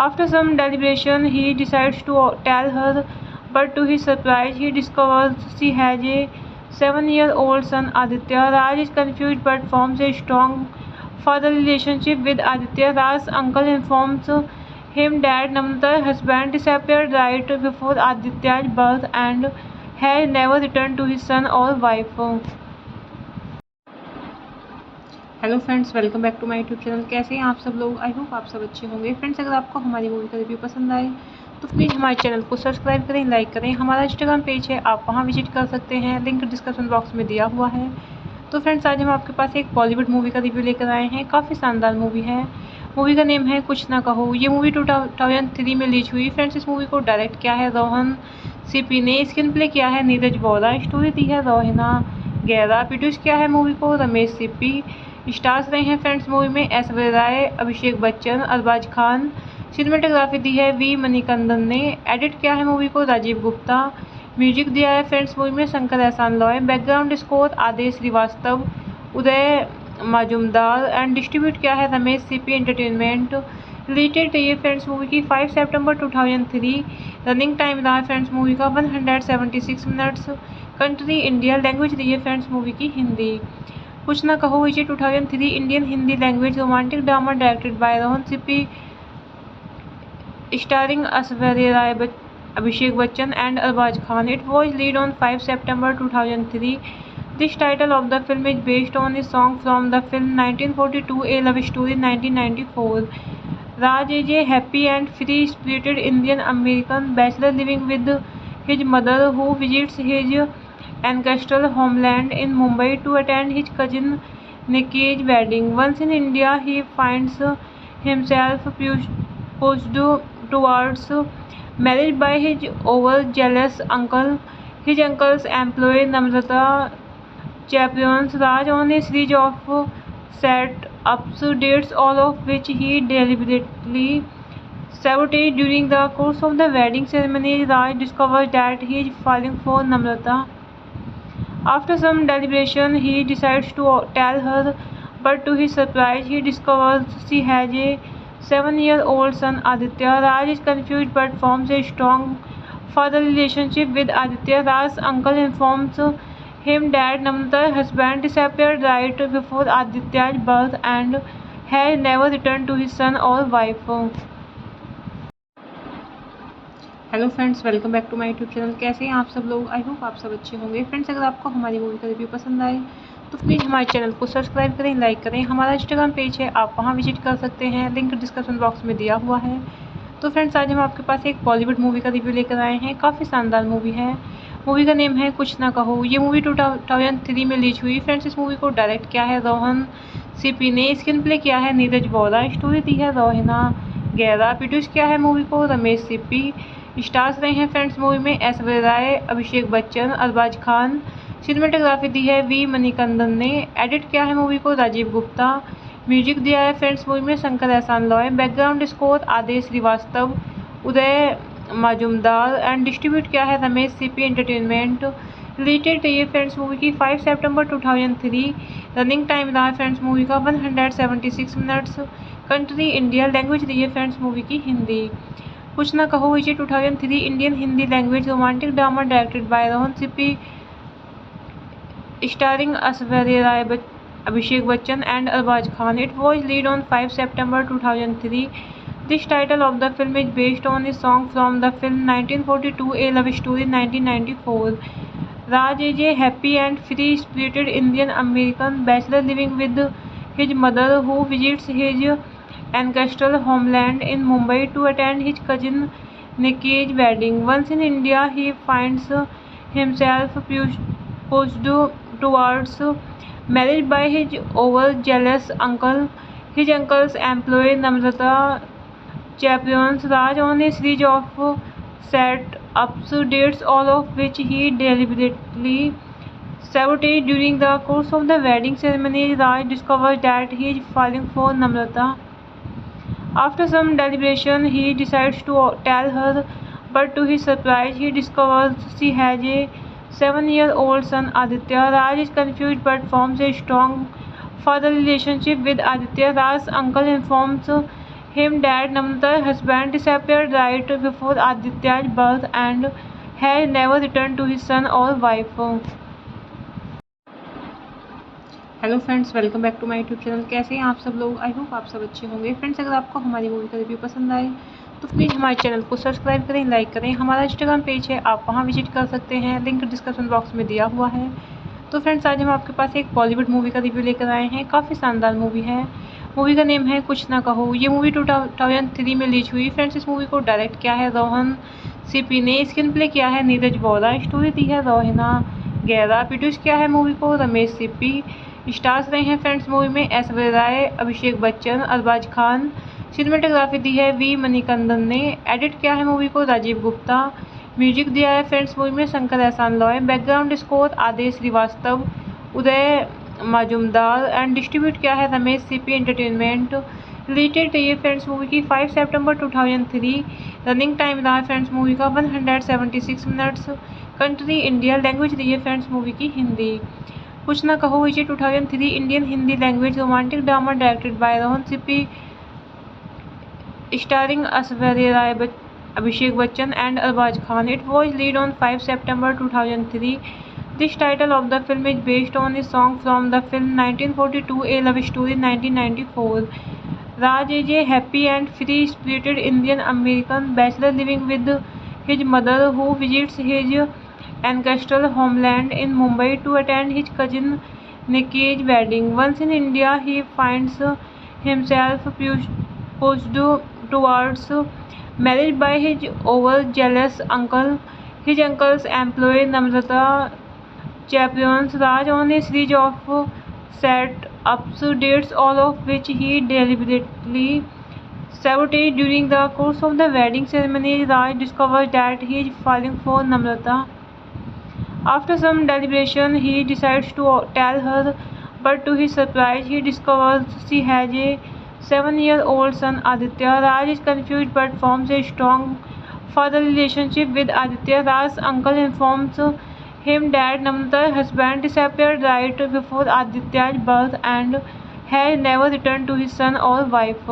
After some deliberation, he decides to tell her, but to his surprise, he discovers she has a 7-year-old son, Aditya. Raj is confused but forms a strong father relationship with Aditya. Raj's uncle informs him that Namrata's husband disappeared right before Aditya's birth and has never returned to his son or wife. Hello friends, welcome back to my YouTube channel. कैसे हैं आप सब लोग? आई होप आप सब अच्छे होंगे। फ्रेंड्स, अगर आपको हमारी मूवी का रिव्यू पसंद आए तो प्लीज़ हमारे चैनल को सब्सक्राइब करें, लाइक करें। हमारा इंस्टाग्राम पेज है, आप वहां विजिट कर सकते हैं, लिंक डिस्क्रिप्शन बॉक्स में दिया हुआ है। तो फ्रेंड्स, आज हम आपके पास एक बॉलीवुड मूवी का रिव्यू लेकर आए हैं। काफ़ी शानदार मूवी है। मूवी का नेम है कुछ ना कहो। ये मूवी 2003 में रिलीज हुई। फ्रेंड्स, इस मूवी को डायरेक्ट किया है रोहन सीपी ने, स्क्रीन प्ले किया है नीरज वोरा, स्टोरी दी है रोहिना गैरा, प्रोड्यूस किया है मूवी को रमेश सीपी। स्टार्स रहे हैं फ्रेंड्स मूवी में ऐश्वर्या राय, अभिषेक बच्चन, अरबाज खान। सिनेमेटोग्राफी दी है वी मणिकंदन ने। एडिट किया है मूवी को राजीव गुप्ता। म्यूजिक दिया है फ्रेंड्स मूवी में Shankar Ehsaan Loy. Background score Aadesh Shrivastava, Uday Majumdar and distribute किया है रमेश सीपी एंटरटेनमेंट। रिलेटेड रही है फ्रेंड्स मूवी की 5 सितंबर 2003। रनिंग टाइम रहा है फ्रेंड्स मूवी का 176 मिनट्स। कंट्री इंडिया, लैंग्वेज रही है फ्रेंड्स मूवी की हिंदी। कुछ ना कहो इसे 2003 Indian Hindi language romantic drama directed by Rohan Sippy, starring Aishwarya Rai, Abhishek Bachchan and Arbaaz Khan. It was released on 5 September 2003. This title of the film is based on a song from the film 1942, A Love Story 1994. Raj is a happy and free-spirited Indian American bachelor living with his mother, who visits his ancestral homeland in Mumbai to attend his cousin Nikki's wedding. Once in India, he finds himself pushed towards marriage by his overzealous uncle. His uncle's employee Namrata chaperones Raj on a series of set-ups, dates, all of which he deliberately sabotaged. During the course of the wedding ceremony, Raj discovers that he is falling for Namrata. After some deliberation, he decides to tell her, but to his surprise, he discovers she has a 7-year-old son, Aditya. Raj is confused but forms a strong father relationship with Aditya. Raj's uncle informs him that Namrata's husband disappeared right before Aditya's birth and has never returned to his son or wife. Hello friends, welcome back to my YouTube channel. कैसे हैं आप सब लोग? आई होप आप सब अच्छे होंगे। फ्रेंड्स, अगर आपको हमारी मूवी का रिव्यू पसंद आए तो प्लीज़ हमारे चैनल को सब्सक्राइब करें, लाइक करें। हमारा इंस्टाग्राम पेज है, आप वहां विजिट कर सकते हैं, लिंक डिस्क्रिप्शन बॉक्स में दिया हुआ है। तो फ्रेंड्स, आज हम आपके पास एक बॉलीवुड मूवी का रिव्यू लेकर आए हैं। काफ़ी शानदार मूवी है। मूवी का नेम है कुछ ना कहो। ये मूवी 2003 में रिलीज हुई। फ्रेंड्स, इस मूवी को डायरेक्ट किया है रोहन सीपी ने, स्क्रीन प्ले किया है नीरज वोरा, स्टोरी दी है रोहिना गैरा, प्रोड्यूस किया है मूवी को रमेश सीपी। स्टार्स रहे हैं फ्रेंड्स मूवी में ऐश्वर्या राय, अभिषेक बच्चन, अरबाज खान। सिनेमेटोग्राफी दी है वी मणिकंदन ने। एडिट किया है मूवी को राजीव गुप्ता। म्यूजिक दिया है फ्रेंड्स मूवी में Shankar Ehsaan Loy. Background score Aadesh Shrivastava, Uday Majumdar and distribute किया है रमेश सीपी एंटरटेनमेंट। रिलेटेड रही है फ्रेंड्स मूवी की 5 सितंबर 2003। रनिंग टाइम रहा है फ्रेंड्स मूवी का 176 मिनट्स। कंट्री इंडिया, लैंग्वेज रही है फ्रेंड्स मूवी की हिंदी। कुछ ना कहो इसे 2003 Indian Hindi language romantic drama directed by Rohan Sippy, starring Aishwarya Rai, Abhishek Bachchan and Arbaaz Khan. It was released on 5 September 2003. This title of the film is based on a song from the film 1942, A Love Story 1994. Raj is a happy and free-spirited Indian-American bachelor living with his mother, who visits his ancestral homeland in Mumbai to attend his cousin Nikki's wedding. Once in India, he finds himself pushed towards marriage by his overzealous uncle. His uncle's employee Namrata chaperones Raj on a series of set-ups, dates, all of which he deliberately sabotaged. During the course of the wedding ceremony, Raj discovers that he is falling for Namrata. After some deliberation, he decides to tell her, but to his surprise, he discovers she has a 7-year-old son, Aditya. Raj is confused but forms a strong father relationship with Aditya. Raj's uncle informs him that Namrata's husband disappeared right before Aditya's birth and has never returned to his son or wife. Hello friends, welcome back to my YouTube channel. कैसे हैं आप सब लोग? आई होप आप सब अच्छे होंगे। फ्रेंड्स, अगर आपको हमारी मूवी का रिव्यू पसंद आए तो प्लीज़ हमारे चैनल को सब्सक्राइब करें, लाइक करें। हमारा इंस्टाग्राम पेज है, आप वहां विजिट कर सकते हैं, लिंक डिस्क्रिप्शन बॉक्स में दिया हुआ है। तो फ्रेंड्स, आज हम आपके पास एक बॉलीवुड मूवी का रिव्यू लेकर आए हैं। काफ़ी शानदार मूवी है। मूवी का नेम है कुछ ना कहो। ये मूवी 2003 में रिलीज हुई। फ्रेंड्स, इस मूवी को डायरेक्ट किया है रोहन सीपी ने, स्क्रीन प्ले किया है नीरज वोरा, स्टोरी दी है रोहिना गैरा, प्रोड्यूस किया है मूवी को रमेश सीपी। स्टार्स रहे हैं फ्रेंड्स मूवी में ऐश्वर्या राय, अभिषेक बच्चन, अरबाज खान। सिनेमेटोग्राफी दी है वी मणिकंदन ने। एडिट किया है मूवी को राजीव गुप्ता। म्यूजिक दिया है फ्रेंड्स मूवी में Shankar Ehsaan Loy. Background score Aadesh Shrivastava, Uday Majumdar and distribute किया है रमेश सीपी एंटरटेनमेंट। रिलेटेड रही है फ्रेंड्स मूवी की 5 सितंबर 2003। रनिंग टाइम रहा है फ्रेंड्स मूवी का 176 मिनट्स। कंट्री इंडिया, लैंग्वेज रही है फ्रेंड्स मूवी की हिंदी। कुछ ना कहो इसे 2003 Indian Hindi language romantic drama directed by Rohan Sippy, starring Aishwarya Rai, Abhishek Bachchan and Arbaaz Khan. It was released on 5 September 2003. This title of the film is based on a song from the film 1942, A Love Story 1994. Raj is a happy and free-spirited Indian-American bachelor living with his mother, who visits his ancestral homeland in Mumbai to attend his cousin Nikki's wedding. Once in India, he finds himself pushed towards marriage by his overzealous uncle. His uncle's employee Namrata chaperones Raj on a series of set-ups, dates, all of which he deliberately sabotaged. During the course of the wedding ceremony, Raj discovers that he is falling for Namrata. After some deliberation, he decides to tell her, but to his surprise, he discovers she has a 7-year-old son Aditya. Raj is confused but forms a strong father relationship with Aditya. Raj's uncle informs him that Namrata's husband disappeared right before Aditya's birth and has never returned to his son or wife.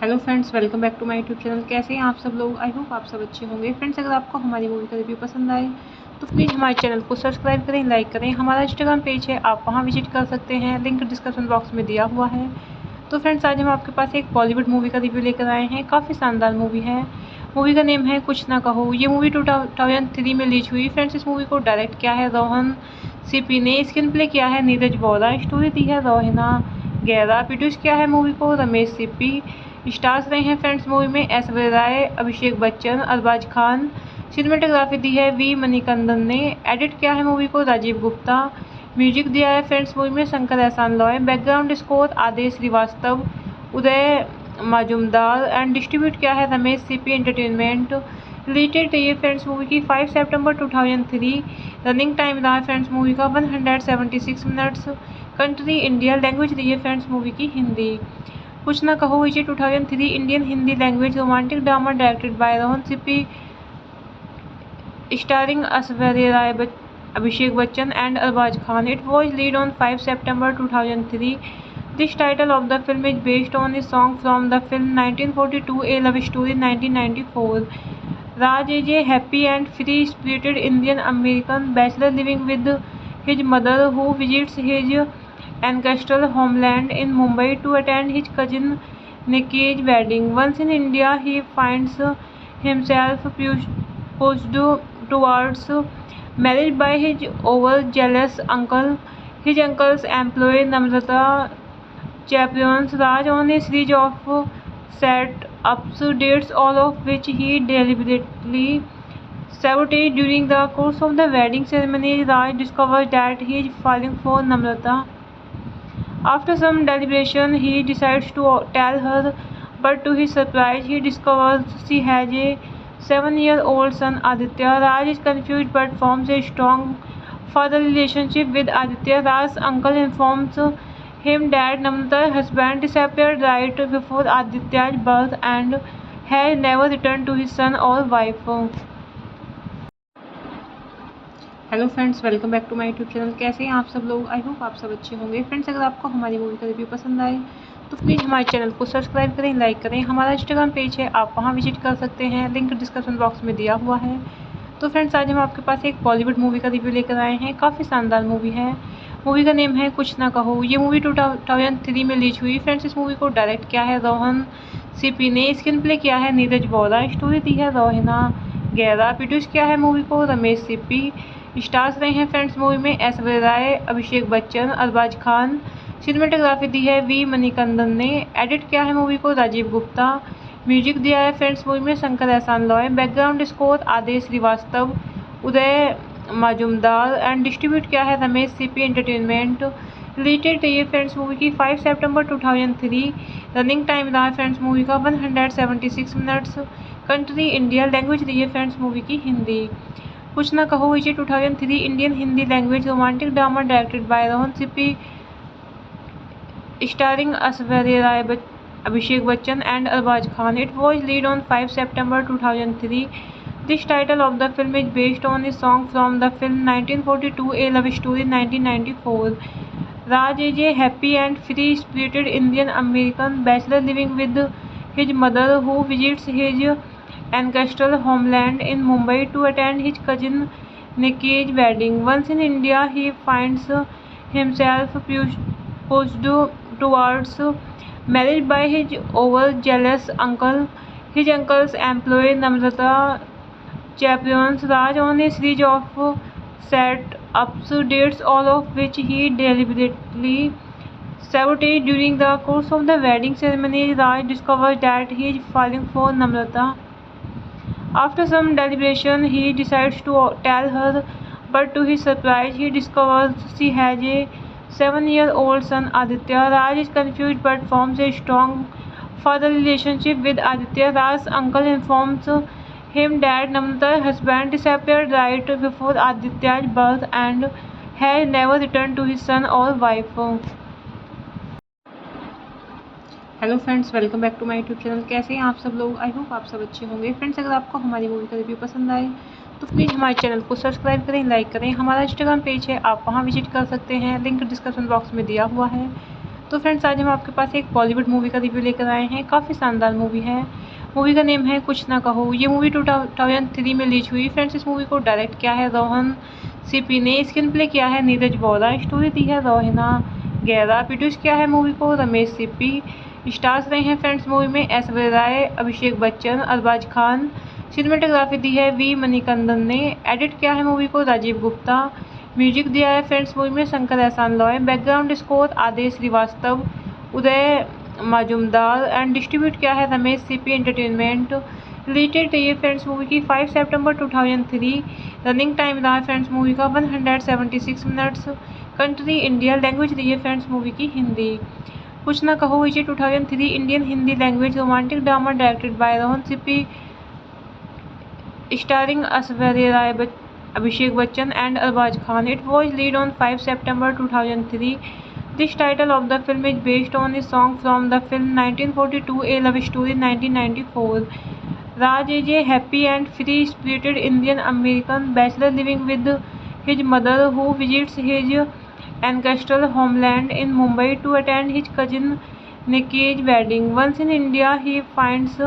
Hello friends, welcome back to my YouTube channel. कैसे हैं आप सब लोग? आई होप आप सब अच्छे होंगे। फ्रेंड्स, अगर आपको हमारी मूवी का रिव्यू पसंद आए तो प्लीज़ हमारे चैनल को सब्सक्राइब करें, लाइक करें। हमारा इंस्टाग्राम पेज है, आप वहां विजिट कर सकते हैं, लिंक डिस्क्रिप्शन बॉक्स में दिया हुआ है। तो फ्रेंड्स, आज हम आपके पास एक बॉलीवुड मूवी का रिव्यू लेकर आए हैं। काफ़ी शानदार मूवी है। मूवी का नेम है कुछ ना कहो। ये मूवी 2003 में रिलीज हुई। फ्रेंड्स, इस मूवी को डायरेक्ट किया है रोहन सीपी ने, स्क्रीन प्ले किया है नीरज वोरा, स्टोरी दी है रोहिना गैरा, प्रोड्यूस किया है मूवी को रमेश सीपी। स्टार्स रहे हैं फ्रेंड्स मूवी में ऐश्वर्या राय, अभिषेक बच्चन, अरबाज खान। सिनेमेटोग्राफी दी है वी मणिकंदन ने। एडिट किया है मूवी को राजीव गुप्ता। म्यूजिक दिया है फ्रेंड्स मूवी में Shankar Ehsaan Loy. Background score Aadesh Shrivastava, Uday Majumdar and distribute किया है रमेश सीपी एंटरटेनमेंट। रिलेटेड रही है फ्रेंड्स मूवी की 5 सितंबर 2003। रनिंग टाइम रहा है फ्रेंड्स मूवी का 176 मिनट्स। कंट्री इंडिया, लैंग्वेज रही है फ्रेंड्स मूवी की हिंदी। कुछ ना कहो इसे 2003 Indian Hindi language romantic drama directed by Rohan Sippy, starring Aishwarya Rai, Abhishek Bachchan and Arbaaz Khan. It was released on 5 September 2003. This title of the film is based on a song from the film 1942 A Love Story 1994. Raj is a happy and free-spirited Indian American bachelor living with his mother, who visits his ancestral homeland in Mumbai to attend his cousin Nikki's wedding. Once in India, he finds himself pushed towards marriage by his overzealous uncle. His uncle's employee Namrata chaperones Raj on a series of set-ups, dates, all of which he deliberately sabotaged. During the course of the wedding ceremony, Raj discovers that he is falling for Namrata. After some deliberation, he decides to tell her, but to his surprise, he discovers she has a 7-year-old son Aditya. Raj is confused but forms a strong father relationship with Aditya. Raj's uncle informs him that Namrata's husband disappeared right before Aditya's birth and has never returned to his son or wife. Hello friends, welcome back to my YouTube channel. कैसे हैं आप सब लोग? आई होप आप सब अच्छे होंगे। फ्रेंड्स, अगर आपको हमारी मूवी का रिव्यू पसंद आए तो प्लीज़ हमारे चैनल को सब्सक्राइब करें, लाइक करें। हमारा इंस्टाग्राम पेज है, आप वहां विजिट कर सकते हैं, लिंक डिस्क्रिप्शन बॉक्स में दिया हुआ है। तो फ्रेंड्स, आज हम आपके पास एक बॉलीवुड मूवी का रिव्यू लेकर आए हैं। काफ़ी शानदार मूवी है। मूवी का नेम है कुछ ना कहो। ये मूवी 2003 में रिलीज हुई। फ्रेंड्स, इस मूवी को डायरेक्ट किया है रोहन सीपी ने, स्क्रीन प्ले किया है नीरज वोरा, स्टोरी दी है रोहिना गैरा, प्रोड्यूस किया है मूवी को रमेश सीपी। स्टार्स रहे हैं फ्रेंड्स मूवी में ऐश्वर्या राय, अभिषेक बच्चन, अरबाज खान। सिनेमेटोग्राफी दी है वी मणिकंदन ने। एडिट किया है मूवी को राजीव गुप्ता। म्यूजिक दिया है फ्रेंड्स मूवी में Shankar Ehsaan Loy. Background score Aadesh Shrivastava, Uday Majumdar and distribute किया है रमेश सीपी एंटरटेनमेंट। रिलेटेड रही है फ्रेंड्स मूवी की 5 सितंबर 2003। रनिंग टाइम रहा है फ्रेंड्स मूवी का 176 मिनट्स। कंट्री इंडिया, लैंग्वेज रही है फ्रेंड्स मूवी की हिंदी। कुछ ना कहो इसे 2003 Indian Hindi language romantic drama directed by Rohan Sippy, starring Aishwarya Rai, Abhishek Bachchan and Arbaaz Khan. It was released on 5 September 2003. This title of the film is based on a song from the film 1942 A Love Story 1994. Raj is a happy and free-spirited Indian American bachelor living with his mother, who visits his ancestral homeland in Mumbai to attend his cousin Nikki's wedding. Once in India, he finds himself pushed towards marriage by his overzealous uncle. His uncle's employee Namrata chaperones Raj on a series of set-ups, dates, all of which he deliberately sabotaged. During the course of the wedding ceremony, Raj discovers that he is falling for Namrata. After some deliberation, he decides to tell her, but to his surprise, he discovers she has a 7-year-old son Aditya. Raj is confused but forms a strong father relationship with Aditya. Raj's uncle informs him that Namrata's husband disappeared right before Aditya's birth and has never returned to his son or wife. Hello friends, welcome back to my YouTube channel. कैसे हैं आप सब लोग? आई होप आप सब अच्छे होंगे। फ्रेंड्स, अगर आपको हमारी मूवी का रिव्यू पसंद आए तो प्लीज़ हमारे चैनल को सब्सक्राइब करें, लाइक करें। हमारा इंस्टाग्राम पेज है, आप वहां विजिट कर सकते हैं, लिंक डिस्क्रिप्शन बॉक्स में दिया हुआ है। तो फ्रेंड्स, आज हम आपके पास एक बॉलीवुड मूवी का रिव्यू लेकर आए हैं। काफ़ी शानदार मूवी है। मूवी का नेम है कुछ ना कहो। ये मूवी 2003 में रिलीज हुई। फ्रेंड्स, इस मूवी को डायरेक्ट किया है रोहन सीपी ने, स्क्रीन प्ले किया है नीरज वोरा, स्टोरी दी है रोहिना गैरा, प्रोड्यूस किया है मूवी को रमेश सीपी। स्टार्स रहे हैं फ्रेंड्स मूवी में ऐश्वर्या राय, अभिषेक बच्चन, अरबाज खान। सिनेमेटोग्राफी दी है वी मणिकंदन ने। एडिट किया है मूवी को राजीव गुप्ता। म्यूजिक दिया है फ्रेंड्स मूवी में Shankar Ehsaan Loy. Background score Aadesh Shrivastava, Uday Majumdar and distribute किया है रमेश सीपी एंटरटेनमेंट। रिलेटेड रही है फ्रेंड्स मूवी की 5 सितंबर 2003। रनिंग टाइम रहा है फ्रेंड्स मूवी का 176 मिनट्स। कंट्री इंडिया, लैंग्वेज रही है फ्रेंड्स मूवी की हिंदी। कुछ ना कहो इसे 2003 Indian Hindi language romantic drama directed by Rohan Sippy, starring Aishwarya Rai, Abhishek Bachchan and Arbaz Khan. It was released on 5 September 2003. This title of the film is based on a song from the film 1942 A Love Story 1994. Raj is a happy and free-spirited Indian American bachelor living with his mother, who visits his ancestral homeland in Mumbai to attend his cousin Nikki's wedding. Once in India, he finds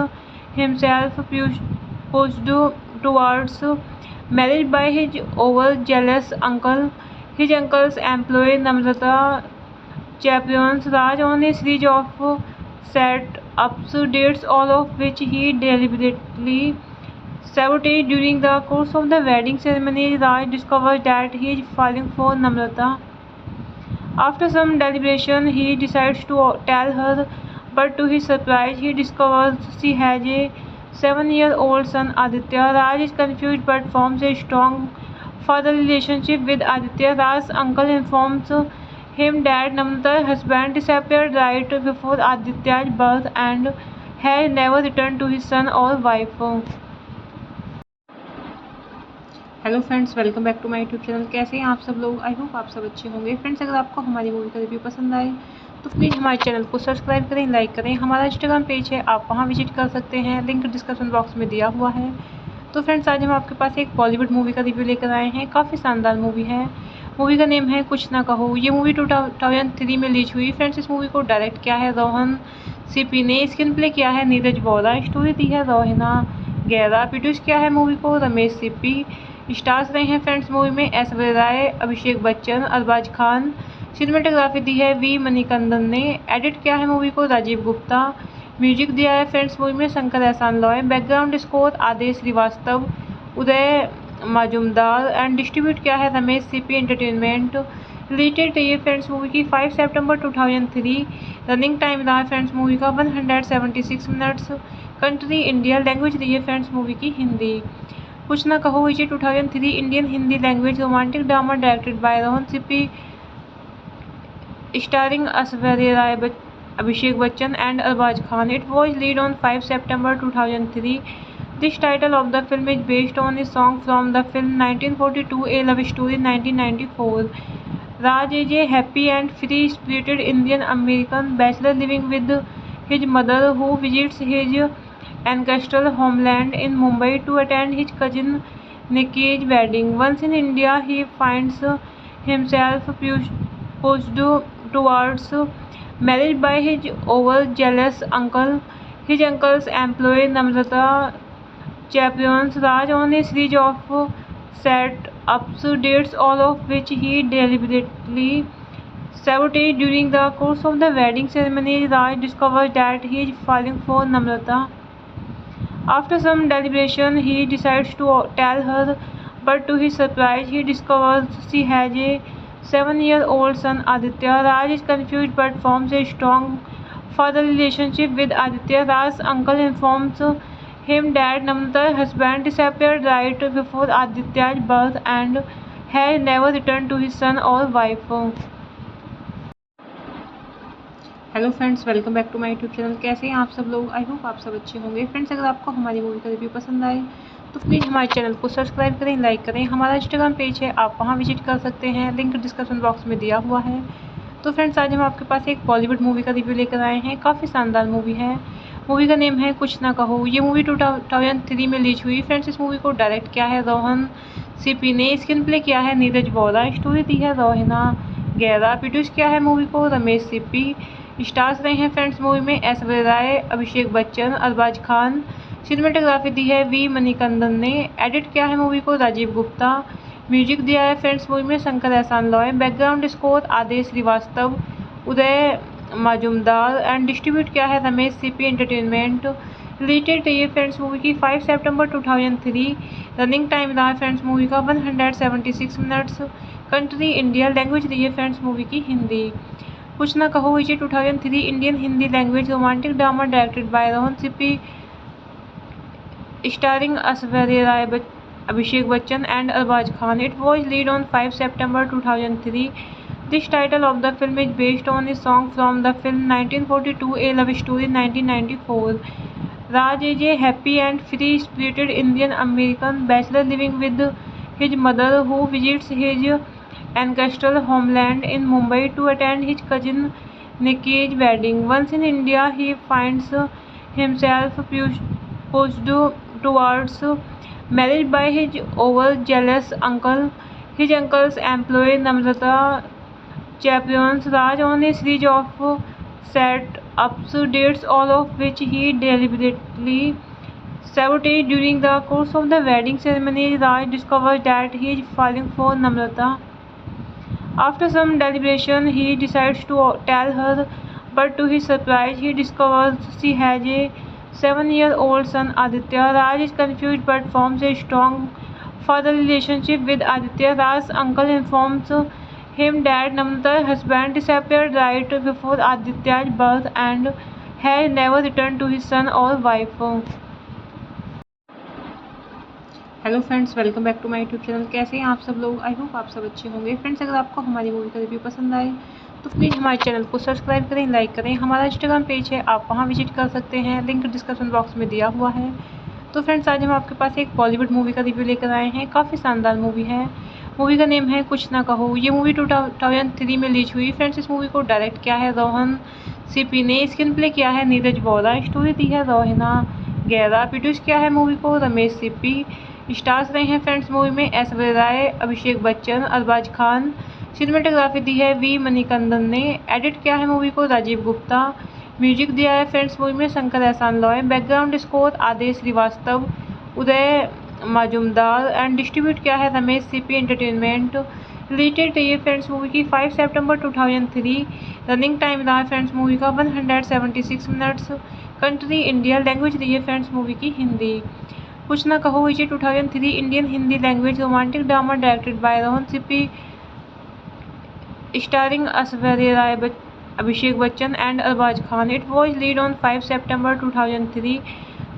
himself pushed towards marriage by his overzealous uncle. His uncle's employee Namrata chaperones Raj on a series of set-ups, dates, all of which he deliberately sabotaged. During the course of the wedding ceremony, Raj discovers that he is falling for Namrata. After some deliberation, he decides to tell her, but to his surprise, he discovers she has a 7-year-old son, Aditya. Raj is confused but forms a strong father relationship with Aditya. Raj's uncle informs him that Namrata's husband disappeared right before Aditya's birth and has never returned to his son or wife. Hello friends, welcome back to my YouTube channel. कैसे हैं आप सब लोग? आई होप आप सब अच्छे होंगे। फ्रेंड्स, अगर आपको हमारी मूवी का रिव्यू पसंद आए तो प्लीज़ हमारे चैनल को सब्सक्राइब करें, लाइक करें। हमारा इंस्टाग्राम पेज है, आप वहां विजिट कर सकते हैं, लिंक डिस्क्रिप्शन बॉक्स में दिया हुआ है। तो फ्रेंड्स, आज हम आपके पास एक बॉलीवुड मूवी का रिव्यू लेकर आए हैं। काफ़ी शानदार मूवी है। मूवी का नेम है कुछ ना कहो। ये मूवी 2003 में रिलीज हुई। फ्रेंड्स, इस मूवी को डायरेक्ट किया है रोहन सीपी ने, स्क्रीन प्ले किया है नीरज वोरा, स्टोरी दी है रोहिना गैरा, प्रोड्यूस किया है मूवी को रमेश सीपी। स्टार्स रहे हैं फ्रेंड्स मूवी में ऐश्वर्या राय, अभिषेक बच्चन, अरबाज खान। सिनेमेटोग्राफी दी है वी मणिकंदन ने। एडिट किया है मूवी को राजीव गुप्ता। म्यूजिक दिया है फ्रेंड्स मूवी में Shankar Ehsaan Loy. Background score Aadesh Shrivastava, Uday Majumdar and distribute किया है रमेश सीपी एंटरटेनमेंट। रिलेटेड रही है फ्रेंड्स मूवी की 5 सितंबर 2003। रनिंग टाइम रहा है फ्रेंड्स मूवी का 176 मिनट्स। कंट्री इंडिया, लैंग्वेज रही है फ्रेंड्स मूवी की हिंदी। कुछ ना कहो इसे 2003 Indian Hindi language romantic drama directed by Rohan Sippy, starring Aishwarya Rai, Abhishek Bachchan and Arbaz Khan. It was released on 5 September 2003. This title of the film is based on a song from the film 1942 A Love Story 1994. Raj is a happy and free-spirited Indian American bachelor living with his mother, who visits his ancestral homeland in Mumbai to attend his cousin Nikki's wedding. Once in India, he finds himself pushed towards marriage by his overzealous uncle. His uncle's employee Namrata chaperones Raj on a series of set-ups, dates, all of which he deliberately sabotaged. During the course of the wedding ceremony, Raj discovers that he is falling for Namrata. After some deliberation, he decides to tell her, but to his surprise, he discovers she has a 7-year-old son, Aditya. Raj is confused but forms a strong father relationship with Aditya. Raj's uncle informs him that Namrata's husband disappeared right before Aditya's birth and has never returned to his son or wife. Hello friends, welcome back to my YouTube channel. कैसे हैं आप सब लोग? आई होप आप सब अच्छे होंगे। फ्रेंड्स, अगर आपको हमारी मूवी का रिव्यू पसंद आए तो प्लीज़ हमारे चैनल को सब्सक्राइब करें, लाइक करें। हमारा इंस्टाग्राम पेज है, आप वहां विजिट कर सकते हैं, लिंक डिस्क्रिप्शन बॉक्स में दिया हुआ है। तो फ्रेंड्स, आज हम आपके पास एक बॉलीवुड मूवी का रिव्यू लेकर आए हैं। काफ़ी शानदार मूवी है। मूवी का नेम है कुछ ना कहो। ये मूवी 2003 में रिलीज हुई। फ्रेंड्स, इस मूवी को डायरेक्ट किया है रोहन सीपी ने, स्क्रीन प्ले किया है नीरज वोरा, स्टोरी दी है रोहिना गैरा, प्रोड्यूस किया है मूवी को रमेश सीपी। स्टार्स रहे हैं फ्रेंड्स मूवी में ऐश्वर्या राय, अभिषेक बच्चन, अरबाज खान। सिनेमेटोग्राफी दी है वी मणिकंदन ने। एडिट किया है मूवी को राजीव गुप्ता। म्यूजिक दिया है फ्रेंड्स मूवी में Shankar Ehsaan Loy. Background score Aadesh Shrivastava, Uday Majumdar and distribute किया है रमेश सीपी एंटरटेनमेंट। रिलेटेड रही है फ्रेंड्स मूवी की 5 सितंबर 2003। रनिंग टाइम रहा है फ्रेंड्स मूवी का 176 मिनट्स। कंट्री इंडिया, लैंग्वेज रही है फ्रेंड्स मूवी की हिंदी। कुछ ना कहो इसे 2003 Indian Hindi language romantic drama directed by Rohan Sippy, starring Aishwarya Rai, Abhishek Bachchan and Arbaz Khan. It was released on 5 September 2003. This title of the film is based on a song from the film 1942, A Love Story 1994. Raj is a happy and free-spirited Indian-American bachelor living with his mother, who visits his ancestral homeland in Mumbai to attend his cousin Nikki's wedding. Once in India, he finds himself pushed towards marriage by his overzealous uncle. His uncle's employee Namrata chaperones Raj on a series of set-ups, dates, all of which he deliberately sabotaged. During the course of the wedding ceremony, Raj discovers that he is falling for Namrata. After some deliberation, he decides to tell her, but to his surprise, he discovers she has a 7-year-old son Aditya. Raj is confused but forms a strong father relationship with Aditya. Raj's uncle informs him that Namrata's husband disappeared right before Aditya's birth and has never returned to his son or wife. Hello friends, welcome back to my YouTube channel. कैसे हैं आप सब लोग? आई होप आप सब अच्छे होंगे। फ्रेंड्स, अगर आपको हमारी मूवी का रिव्यू पसंद आए तो प्लीज़ हमारे चैनल को सब्सक्राइब करें, लाइक करें। हमारा इंस्टाग्राम पेज है, आप वहां विजिट कर सकते हैं, लिंक डिस्क्रिप्शन बॉक्स में दिया हुआ है। तो फ्रेंड्स, आज हम आपके पास एक बॉलीवुड मूवी का रिव्यू लेकर आए हैं। काफ़ी शानदार मूवी है। मूवी का नेम है कुछ ना कहो। ये मूवी 2003 में रिलीज हुई। फ्रेंड्स, इस मूवी को डायरेक्ट किया है रोहन सीपी ने, स्क्रीन प्ले किया है नीरज वोरा, स्टोरी दी है रोहिना गैरा, प्रोड्यूस किया है मूवी को रमेश सीपी। स्टार्स रहे हैं फ्रेंड्स मूवी में ऐश्वर्या राय, अभिषेक बच्चन, अरबाज खान। सिनेमेटोग्राफी दी है वी मणिकंदन ने। एडिट किया है मूवी को राजीव गुप्ता। म्यूजिक दिया है फ्रेंड्स मूवी में Shankar Ehsaan Loy. Background score Aadesh Shrivastava, Uday Majumdar and distribute किया है रमेश सीपी एंटरटेनमेंट। रिलेटेड रही है फ्रेंड्स मूवी की 5 सितंबर 2003। रनिंग टाइम रहा है फ्रेंड्स मूवी का 176 मिनट्स। कंट्री इंडिया, लैंग्वेज रही है फ्रेंड्स मूवी की हिंदी। कुछ ना कहो इसे 2003 Indian Hindi language romantic drama directed by Rohan Sippy, starring Aishwarya Rai, Abhishek Bachchan and Arbaz Khan. It was released on 5 September 2003.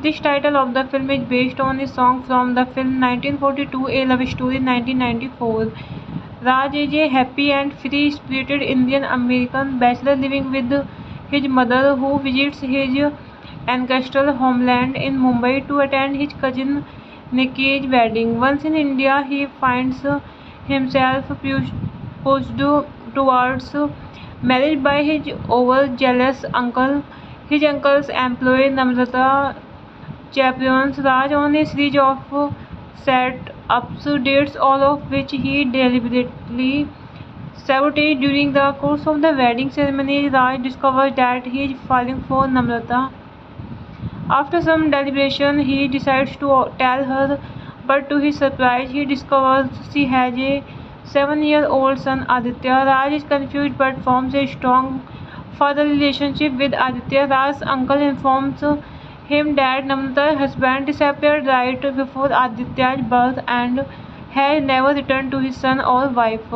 This title of the film is based on a song from the film 1942, A Love Story 1994. Raj is a happy and free-spirited Indian-American bachelor living with his mother, who visits his ancestral homeland in Mumbai to attend his cousin Nikki's wedding. Once in India, he finds himself pushed towards marriage by his overzealous uncle. His uncle's employee Namrata chaperones Raj on a series of set-ups, dates, all of which he deliberately sabotaged. During the course of the wedding ceremony, Raj discovers that he is falling for Namrata. After some deliberation, he decides to tell her, but to his surprise, he discovers she has a 7-year-old son Aditya. Raj is confused but forms a strong father relationship with Aditya. Raj's uncle informs him that Namrata's husband disappeared right before Aditya's birth and has never returned to his son or wife.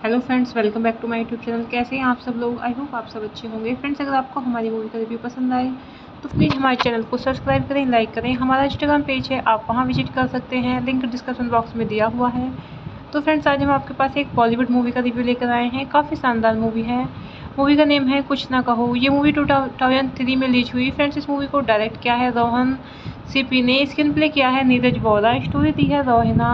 Hello friends, welcome back to my YouTube channel. कैसे हैं आप सब लोग? आई होप आप सब अच्छे होंगे। फ्रेंड्स, अगर आपको हमारी मूवी का रिव्यू पसंद आए तो प्लीज़ हमारे चैनल को सब्सक्राइब करें, लाइक करें। हमारा इंस्टाग्राम पेज है, आप वहां विजिट कर सकते हैं, लिंक डिस्क्रिप्शन बॉक्स में दिया हुआ है। तो फ्रेंड्स, आज हम आपके पास एक बॉलीवुड मूवी का रिव्यू लेकर आए हैं। काफ़ी शानदार मूवी है। मूवी का नेम है कुछ ना कहो। ये मूवी 2003 में रिलीज हुई। फ्रेंड्स, इस मूवी को डायरेक्ट किया है रोहन सीपी ने, स्क्रीन प्ले किया है नीरज वोरा, स्टोरी दी है रोहिना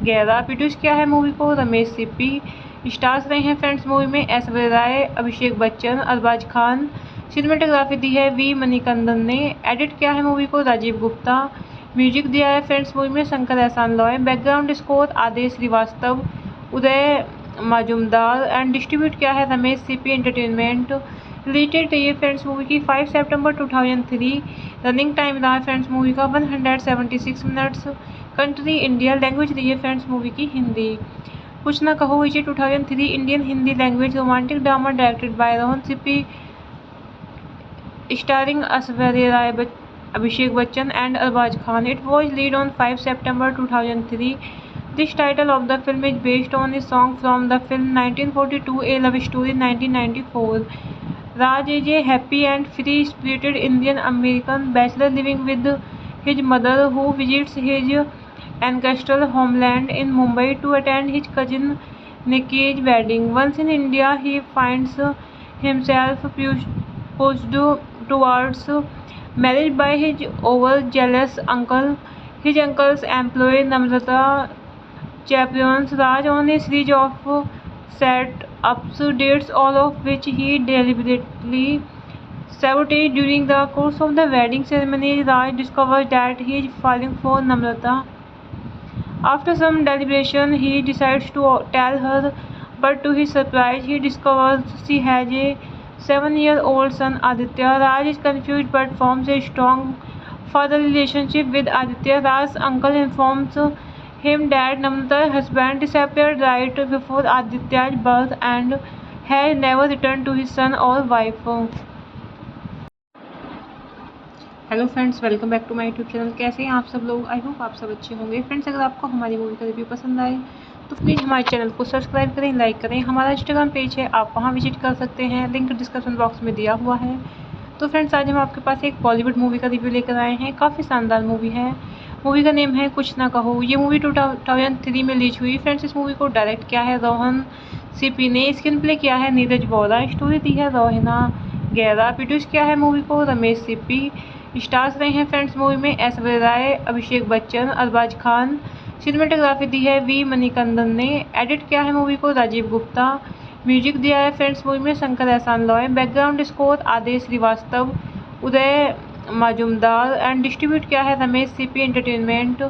गैरा, प्रोड्यूस किया है मूवी को रमेश सीपी। स्टार्स रहे हैं फ्रेंड्स मूवी में ऐश्वर्या राय, अभिषेक बच्चन, अरबाज खान। सिनेमेटोग्राफी दी है वी मणिकंदन ने, एडिट किया है मूवी को राजीव गुप्ता। म्यूजिक दिया है फ्रेंड्स मूवी में Shankar Ehsaan Loy, background score Aadesh Shrivastava, Uday Majumdar and distribute किया है रमेश सीपी एंटरटेनमेंट। रिलेटेड रही है फ्रेंड्स मूवी की 5 सितंबर 2003। रनिंग टाइम रहा है फ्रेंड्स मूवी का 176 मिनट्स। कंट्री इंडिया, लैंग्वेज रही है फ्रेंड्स मूवी की हिंदी। कुछ ना कहो इसे 2003 Indian Hindi language romantic drama directed by Rohan Sippy, starring Aishwarya Rai, Abhishek Bachchan and Arbaz Khan. It was released on 5 September 2003. This title of the film is based on a song from the film 1942 A Love Story 1994. Raj is a happy and free-spirited Indian-American bachelor living with his mother, who visits his ancestral homeland in Mumbai to attend his cousin Nikki's wedding. Once in India, he finds himself pushed towards marriage by his overzealous uncle. His uncle's employee Namrata chaperones Raj on a series of set-ups, dates, all of which he deliberately sabotaged. During the course of the wedding ceremony, Raj discovers that he is falling for Namrata. After some deliberation, he decides to tell her, but to his surprise, he discovers she has a 7-year-old son Aditya. Raj is confused but forms a strong father relationship with Aditya. Raj's uncle informs him that Namrata's husband disappeared right before Aditya's birth and has never returned to his son or wife. Hello friends, welcome back to my YouTube channel. कैसे हैं आप सब लोग? आई होप आप सब अच्छे होंगे। फ्रेंड्स, अगर आपको हमारी मूवी का रिव्यू पसंद आए तो प्लीज़ हमारे चैनल को सब्सक्राइब करें, लाइक करें। हमारा इंस्टाग्राम पेज है, आप वहां विजिट कर सकते हैं, लिंक डिस्क्रिप्शन बॉक्स में दिया हुआ है। तो फ्रेंड्स, आज हम आपके पास एक बॉलीवुड मूवी का रिव्यू लेकर आए हैं। काफ़ी शानदार मूवी है। मूवी का नेम है कुछ ना कहो। ये मूवी 2003 में रिलीज हुई। फ्रेंड्स, इस मूवी को डायरेक्ट किया है रोहन सीपी ने, स्क्रीन प्ले किया है नीरज वोरा, स्टोरी दी है रोहिना गैरा, प्रोड्यूस किया है मूवी को रमेश सीपी। स्टार्स रहे हैं फ्रेंड्स मूवी में ऐश्वर्या राय, अभिषेक बच्चन, अरबाज खान। सिनेमेटोग्राफी दी है वी मणिकंदन ने, एडिट किया है मूवी को राजीव गुप्ता। म्यूजिक दिया है फ्रेंड्स मूवी में Shankar Ehsaan Loy, background score Aadesh Shrivastava, Uday Majumdar and distribute किया है रमेश सीपी एंटरटेनमेंट।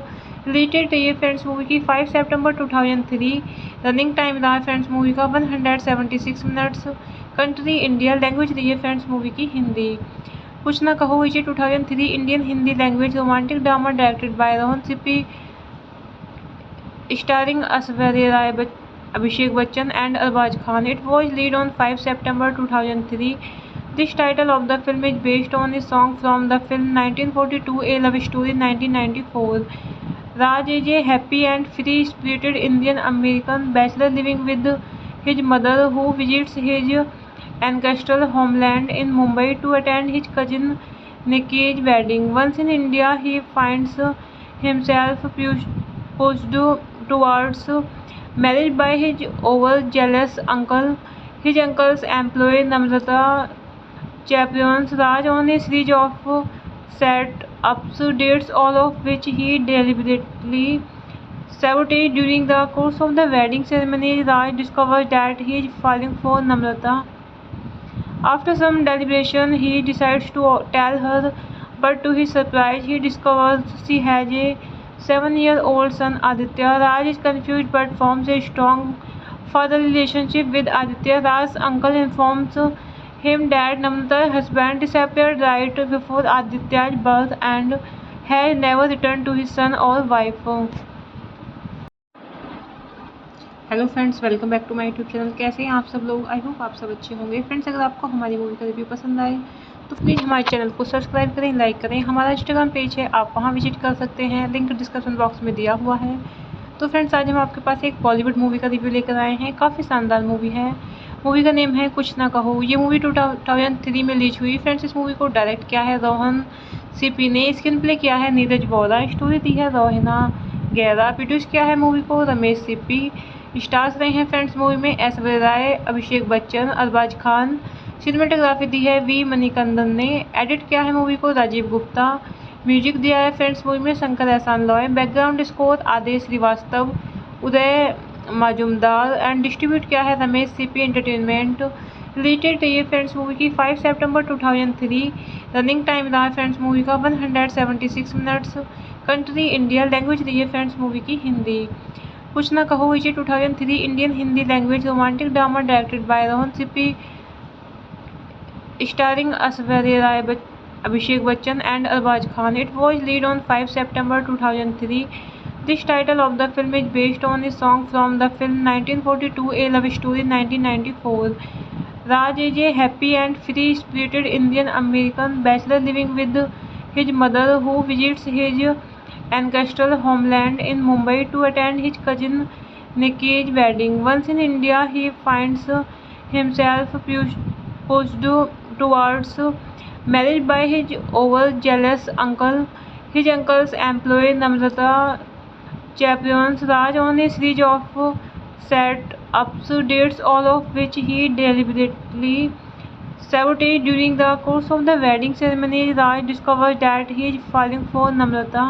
रिलेटेड रही है फ्रेंड्स मूवी की 5 सितंबर 2003। रनिंग टाइम रहा है फ्रेंड्स मूवी का 176 मिनट्स। कंट्री इंडिया, लैंग्वेज रही है फ्रेंड्स मूवी की हिंदी। कुछ ना कहो इसे 2003 Indian Hindi language romantic drama directed by Rohan Sippy, starring Aishwarya Rai, Abhishek Bachchan and Arbaz Khan. It was released on 5 September 2003. This title of the film is based on a song from the film 1942 A Love Story 1994. Raj is a happy and free-spirited Indian-American bachelor living with his mother, who visits his ancestral homeland in Mumbai to attend his cousin Nikki's wedding. Once in India, he finds himself pushed towards marriage by his overzealous uncle. His uncle's employee Namrata chaperones Raj on a series of set-ups, dates, all of which he deliberately sabotaged. During the course of the wedding ceremony, Raj discovers that he is falling for Namrata. After some deliberation, he decides to tell her, but to his surprise, he discovers she has a 7-year-old son Aditya. Raj is confused but forms a strong father relationship with Aditya. Raj's uncle informs him that Namrata's husband disappeared right before Aditya's birth and has never returned to his son or wife. Hello friends, welcome back to my YouTube channel. कैसे हैं आप सब लोग? आई होप आप सब अच्छे होंगे। फ्रेंड्स, अगर आपको हमारी मूवी का रिव्यू पसंद आए तो प्लीज़ हमारे चैनल को सब्सक्राइब करें, लाइक करें। हमारा इंस्टाग्राम पेज है, आप वहां विजिट कर सकते हैं, लिंक डिस्क्रिप्शन बॉक्स में दिया हुआ है। तो फ्रेंड्स, आज हम आपके पास एक बॉलीवुड मूवी का रिव्यू लेकर आए हैं। काफ़ी शानदार मूवी है। मूवी का नेम है कुछ ना कहो। ये मूवी 2003 में रिलीज हुई। फ्रेंड्स, इस मूवी को डायरेक्ट किया है रोहन सीपी ने, स्क्रीन प्ले किया है नीरज वोरा, स्टोरी दी है रोहिना गैरा, प्रोड्यूस किया है मूवी को रमेश सीपी। स्टार्स रहे हैं फ्रेंड्स मूवी में ऐश्वर्या राय, अभिषेक बच्चन, अरबाज खान। सिनेमेटोग्राफी दी है वी मणिकंदन ने। एडिट किया है मूवी को राजीव गुप्ता। म्यूजिक दिया है फ्रेंड्स मूवी में Shankar Ehsaan Loy. Background score Aadesh Shrivastava, Uday Majumdar and distribute किया है रमेश सीपी एंटरटेनमेंट। रिलेटेड रही है फ्रेंड्स मूवी की 5 सितंबर 2003। रनिंग टाइम रहा है फ्रेंड्स मूवी का 176 मिनट्स। कंट्री इंडिया, लैंग्वेज रही है फ्रेंड्स मूवी की हिंदी। कुछ ना कहो विजय 2003 Indian Hindi language romantic drama directed by Rohan Sippy, starring Aishwarya Rai, Abhishek Bachchan and Arbaz Khan. It was released on 5 September 2003. This title of the film is based on a song from the film 1942 A Love Story 1994. Raj is a happy and free-spirited Indian American bachelor living with his mother, who visits his ancestral homeland in Mumbai to attend his cousin Nikki's wedding. Once in India, he finds himself pushed towards marriage by his overzealous uncle. His uncle's employee Namrata chaperones Raj on a series of set-ups, dates, all of which he deliberately sabotaged. During the course of the wedding ceremony, Raj discovers that he is falling for Namrata.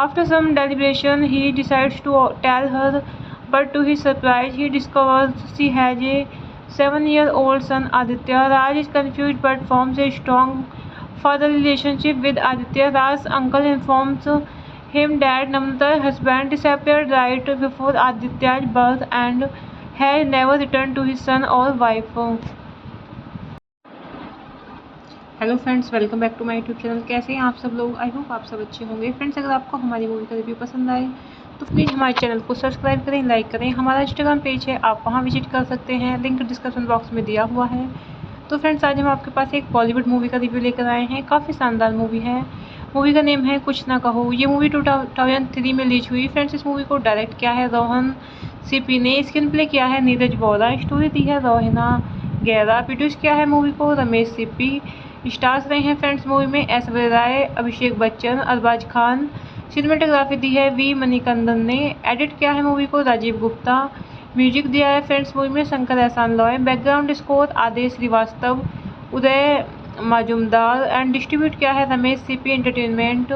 After some deliberation, he decides to tell her, but to his surprise, he discovers she has a 7-year-old son Aditya. Raj is confused but forms a strong father relationship with Aditya. Raj's uncle informs him that Namrata's husband disappeared right before Aditya's birth and has never returned to his son or wife. Hello friends, welcome back to my YouTube channel. कैसे हैं आप सब लोग? आई होप आप सब अच्छे होंगे। फ्रेंड्स, अगर आपको हमारी मूवी का रिव्यू पसंद आए तो प्लीज़ हमारे चैनल को सब्सक्राइब करें, लाइक करें। हमारा इंस्टाग्राम पेज है, आप वहां विजिट कर सकते हैं, लिंक डिस्क्रिप्शन बॉक्स में दिया हुआ है। तो फ्रेंड्स, आज हम आपके पास एक बॉलीवुड मूवी का रिव्यू लेकर आए हैं। काफ़ी शानदार मूवी है। मूवी का नेम है कुछ ना कहो। ये मूवी 2003 में रिलीज हुई। फ्रेंड्स, इस मूवी को डायरेक्ट किया है रोहन सीपी ने। स्क्रीन प्ले किया है नीरज वोरा। स्टोरी दी है रोहिना गैरा। प्रोड्यूस किया है मूवी को रमेश सीपी। स्टार्स रहे हैं फ्रेंड्स मूवी में ऐश्वर्या राय, अभिषेक बच्चन, अरबाज खान। सिनेमेटोग्राफी दी है वी मणिकंदन ने। एडिट किया है मूवी को राजीव गुप्ता। म्यूजिक दिया है फ्रेंड्स मूवी में Shankar Ehsaan Loy. Background score Aadesh Shrivastava, Uday Majumdar and distribute किया है रमेश सीपी एंटरटेनमेंट।